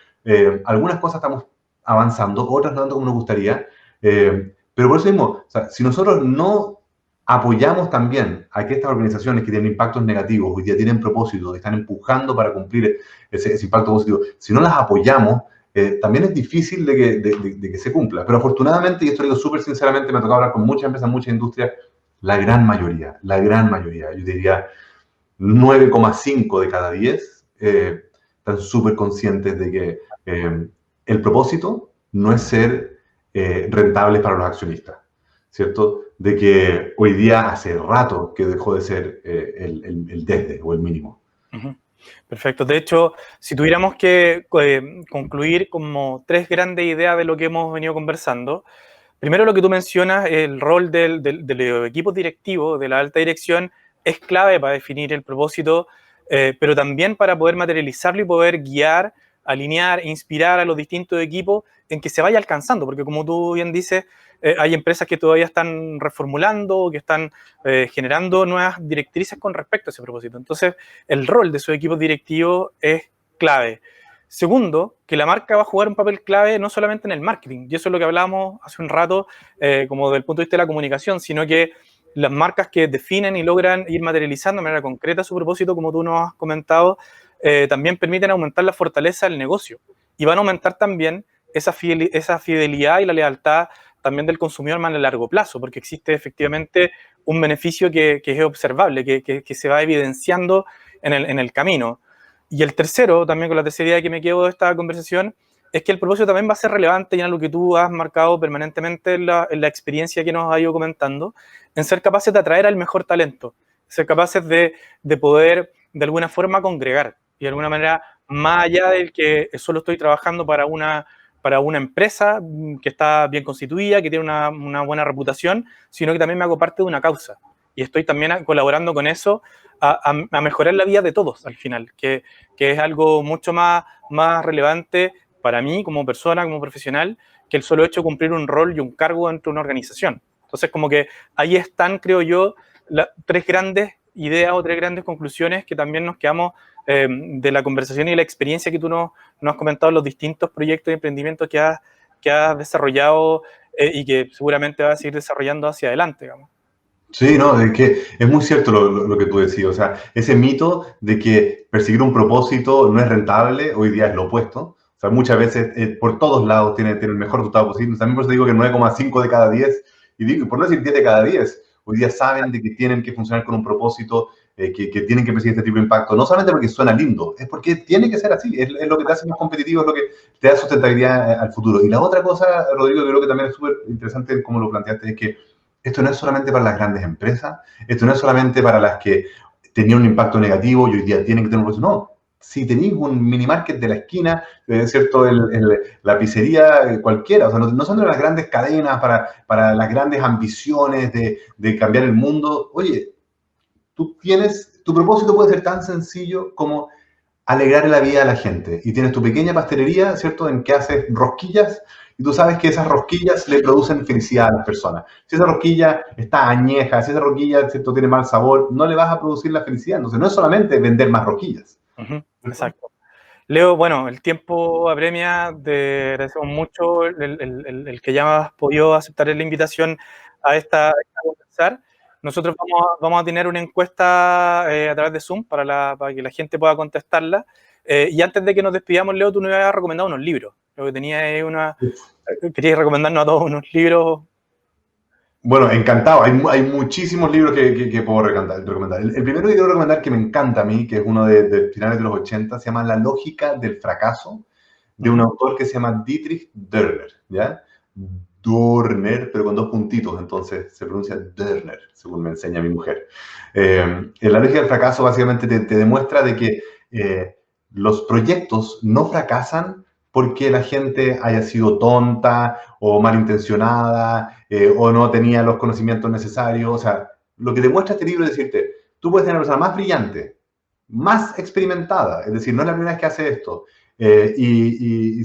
Algunas cosas estamos avanzando, otras no tanto como nos gustaría. Pero por eso mismo, o sea, si nosotros no apoyamos también a que estas organizaciones que tienen impactos negativos, hoy día tienen propósito, están empujando para cumplir ese impacto positivo, si no las apoyamos, también es difícil de que se cumpla. Pero afortunadamente, y esto lo digo súper sinceramente, me ha tocado hablar con muchas empresas, muchas industrias, la gran mayoría, yo diría 9,5 de cada 10, están súper conscientes de que el propósito no es ser rentables para los accionistas, ¿cierto? De que hoy día hace rato que dejó de ser el desde o el mínimo. Ujú. Perfecto. De hecho, si tuviéramos que concluir como tres grandes ideas de lo que hemos venido conversando, primero lo que tú mencionas, el rol de los equipos directivos, de la alta dirección, es clave para definir el propósito, pero también para poder materializarlo y poder guiar, alinear, inspirar a los distintos equipos en que se vaya alcanzando, porque como tú bien dices, hay empresas que todavía están reformulando, que están generando nuevas directrices con respecto a ese propósito. Entonces, el rol de sus equipos directivos es clave. Segundo, que la marca va a jugar un papel clave no solamente en el marketing, y eso es lo que hablábamos hace un rato, como del punto de vista de la comunicación, sino que las marcas que definen y logran ir materializando de manera concreta su propósito, como tú nos has comentado, también permiten aumentar la fortaleza del negocio y van a aumentar también esa fidelidad y la lealtad también del consumidor más a largo plazo, porque existe efectivamente un beneficio que es observable, que se va evidenciando en el camino. Y el tercero, también con la tercera idea que me quedo de esta conversación, es que el propósito también va a ser relevante y en algo que tú has marcado permanentemente en la experiencia que nos has ido comentando, en ser capaces de atraer al mejor talento, ser capaces de poder de alguna forma congregar y de alguna manera, más allá del que solo estoy trabajando para una empresa que está bien constituida, que tiene una buena reputación, sino que también me hago parte de una causa. Y estoy también colaborando con eso a mejorar la vida de todos al final, que es algo mucho más relevante para mí como persona, como profesional, que el solo hecho de cumplir un rol y un cargo dentro de una organización. Entonces, como que ahí están, creo yo, tres grandes ideas o tres grandes conclusiones que también nos quedamos de la conversación y la experiencia que tú nos has comentado en los distintos proyectos de emprendimiento que has desarrollado y que seguramente vas a seguir desarrollando hacia adelante, digamos. Sí, no, es que es muy cierto lo que tú decías. O sea, ese mito de que perseguir un propósito no es rentable, hoy día es lo opuesto. O sea, muchas veces por todos lados tiene el mejor resultado posible. También por eso digo que 9,5 de cada 10, y digo, por no decir 10 de cada 10, hoy día saben de que tienen que funcionar con un propósito, que tienen que perseguir este tipo de impacto. No solamente porque suena lindo, es porque tiene que ser así. Es lo que te hace más competitivo, es lo que te da sustentabilidad al futuro. Y la otra cosa, Rodrigo, que creo que también es súper interesante como lo planteaste, es que esto no es solamente para las grandes empresas, esto no es solamente para las que tenían un impacto negativo y hoy día tienen que tener un proceso. No, si tenéis un mini market de la esquina, ¿cierto? La pizzería cualquiera, o sea, no son de las grandes cadenas para las grandes ambiciones de cambiar el mundo. Oye, tu propósito puede ser tan sencillo como alegrar la vida a la gente. Y tienes tu pequeña pastelería, ¿cierto? En que haces rosquillas y tú sabes que esas rosquillas le producen felicidad a las personas. Si esa rosquilla está añeja, si esa rosquilla, ¿cierto? Tiene mal sabor, no le vas a producir la felicidad. Entonces, no es solamente vender más rosquillas. Exacto. Leo, bueno, el tiempo apremia, te agradecemos mucho el que ya has podido aceptar la invitación a conversar. Nosotros vamos a tener una encuesta a través de Zoom para que la gente pueda contestarla. Y antes de que nos despidamos, Leo, tú nos habías recomendado unos libros. Lo que tenías es querías recomendarnos a todos unos libros. Bueno, encantado. Hay muchísimos libros que puedo recomendar. El primero que quiero recomendar que me encanta a mí, que es uno de finales de los 80, se llama La lógica del fracaso, de un autor que se llama Dietrich Dörner, ¿ya? Dörner, pero con dos puntitos, entonces se pronuncia Dörner, según me enseña mi mujer. En La lógica del fracaso básicamente te demuestra de que los proyectos no fracasan porque la gente haya sido tonta o malintencionada o no tenía los conocimientos necesarios. O sea, lo que demuestra este libro es decirte, tú puedes tener una persona más brillante, más experimentada, es decir, no es la primera vez que hace esto,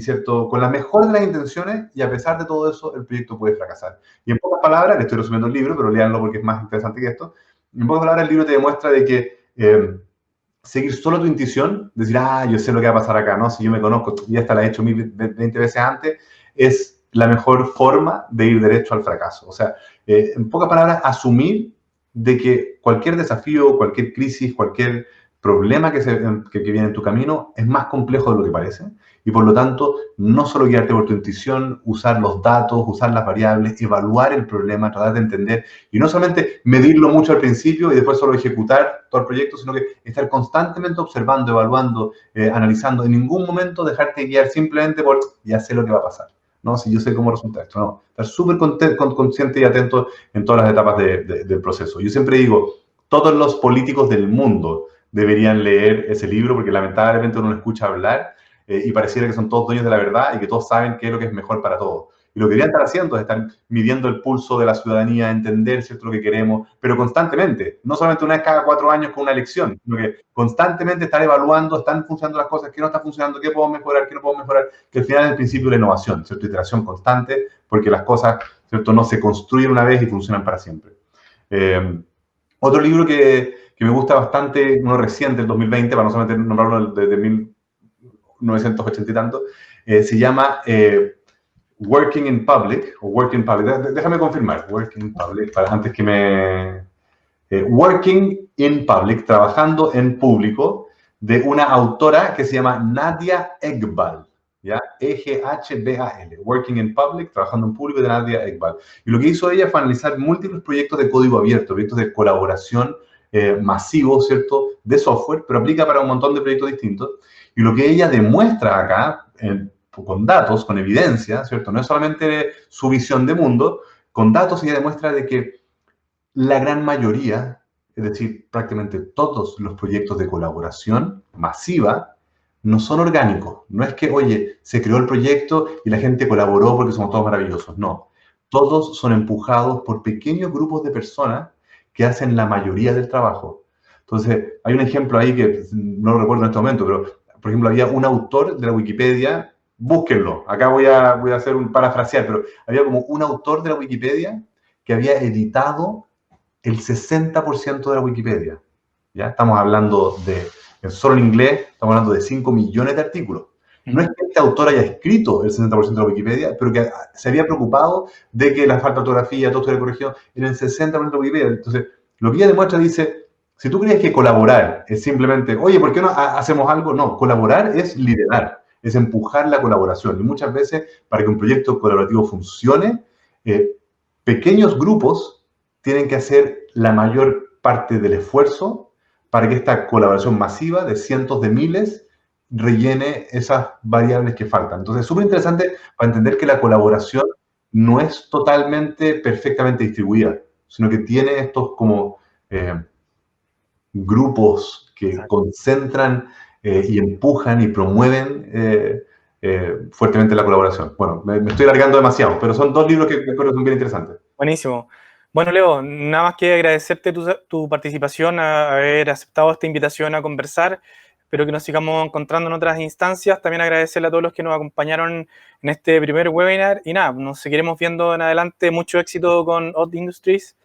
¿cierto? Con la mejor de las intenciones y a pesar de todo eso, el proyecto puede fracasar. Y en pocas palabras, le estoy resumiendo el libro, pero léanlo porque es más interesante que esto, en pocas palabras el libro te demuestra de que seguir solo tu intuición, decir, yo sé lo que va a pasar acá, ¿no? Si yo me conozco, ya esta la he hecho 20 veces antes, es la mejor forma de ir derecho al fracaso. O sea, en pocas palabras, asumir de que cualquier desafío, cualquier crisis, cualquier problema que viene en tu camino es más complejo de lo que parece. Y por lo tanto, no solo guiarte por tu intuición, usar los datos, usar las variables, evaluar el problema, tratar de entender, y no solamente medirlo mucho al principio y después solo ejecutar todo el proyecto, sino que estar constantemente observando, evaluando, analizando, en ningún momento dejarte guiar simplemente por ya sé lo que va a pasar. no, si yo sé cómo resulta esto, no. Estar súper consciente y atento en todas las etapas del proceso. Yo siempre digo, todos los políticos del mundo deberían leer ese libro porque lamentablemente uno lo escucha hablar y pareciera que son todos dueños de la verdad y que todos saben qué es lo que es mejor para todos. Y lo que deberían estar haciendo es estar midiendo el pulso de la ciudadanía, entender, ¿cierto?, lo que queremos, pero constantemente, no solamente una vez cada 4 años con una elección, sino que constantemente estar evaluando, están funcionando las cosas, qué no está funcionando, qué podemos mejorar, qué no podemos mejorar, que al final es el principio de la innovación, ¿cierto?, iteración constante, porque las cosas, ¿cierto?, no se construyen una vez y funcionan para siempre. Otro libro que me gusta bastante, uno reciente, el 2020, para no solamente nombrarlo de 1980 y tanto, se llama Working in Public, o Working Public, déjame confirmar, Working in Public, antes que me... Working in Public, trabajando en público, de una autora que se llama Nadia Eghbal, ¿ya? Eghbal, Working in Public, trabajando en público, de Nadia Eghbal. Y lo que hizo ella fue analizar múltiples proyectos de código abierto, proyectos de colaboración masivos, ¿cierto?, de software, pero aplica para un montón de proyectos distintos. Y lo que ella demuestra acá, con datos, con evidencia, ¿cierto?, no es solamente su visión de mundo, con datos ella demuestra de que la gran mayoría, es decir, prácticamente todos los proyectos de colaboración masiva, no son orgánicos. No es que, oye, se creó el proyecto y la gente colaboró porque somos todos maravillosos. No. Todos son empujados por pequeños grupos de personas que hacen la mayoría del trabajo. Entonces, hay un ejemplo ahí que no lo recuerdo en este momento, pero, por ejemplo, había un autor de la Wikipedia, búsquenlo, acá voy a hacer un parafrasear, pero había como un autor de la Wikipedia que había editado el 60% de la Wikipedia. ¿Ya? Estamos hablando solo en inglés, estamos hablando de 5 millones de artículos. No es que este autor haya escrito el 60% de la Wikipedia, pero que se había preocupado de que la falta de ortografía, todo estuviera corregido en el 60% de la Wikipedia. Entonces, lo que ella demuestra dice, si tú crees que colaborar es simplemente, oye, ¿por qué no hacemos algo? No, colaborar es liderar, es empujar la colaboración. Y muchas veces, para que un proyecto colaborativo funcione, pequeños grupos tienen que hacer la mayor parte del esfuerzo para que esta colaboración masiva de cientos de miles rellene esas variables que faltan. Entonces, es súper interesante para entender que la colaboración no es totalmente perfectamente distribuida, sino que tiene estos como grupos que concentran y empujan y promueven fuertemente la colaboración. Bueno, me estoy alargando demasiado, pero son 2 libros que creo que son bien interesantes. Buenísimo. Bueno, Leo, nada más que agradecerte tu participación, a haber aceptado esta invitación a conversar. Espero que nos sigamos encontrando en otras instancias. También agradecerle a todos los que nos acompañaron en este primer webinar. Y nada, nos seguiremos viendo en adelante. Mucho éxito con Odd Industries.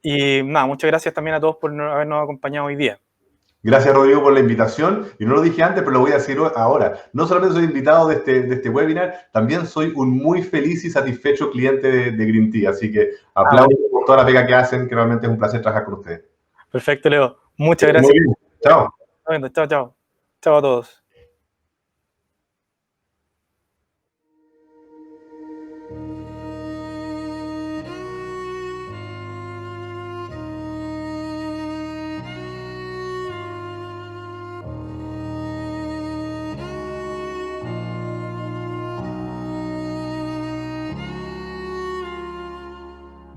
Y nada, muchas gracias también a todos por habernos acompañado hoy día. Gracias, Rodrigo, por la invitación. Y no lo dije antes, pero lo voy a decir ahora. No solamente soy invitado de este webinar, también soy un muy feliz y satisfecho cliente de Green Tea. Así que aplaudo por toda la pega que hacen, que realmente es un placer trabajar con ustedes. Perfecto, Leo. Muchas gracias. Muy bien. Chao. Chao, chao. Chao a todos.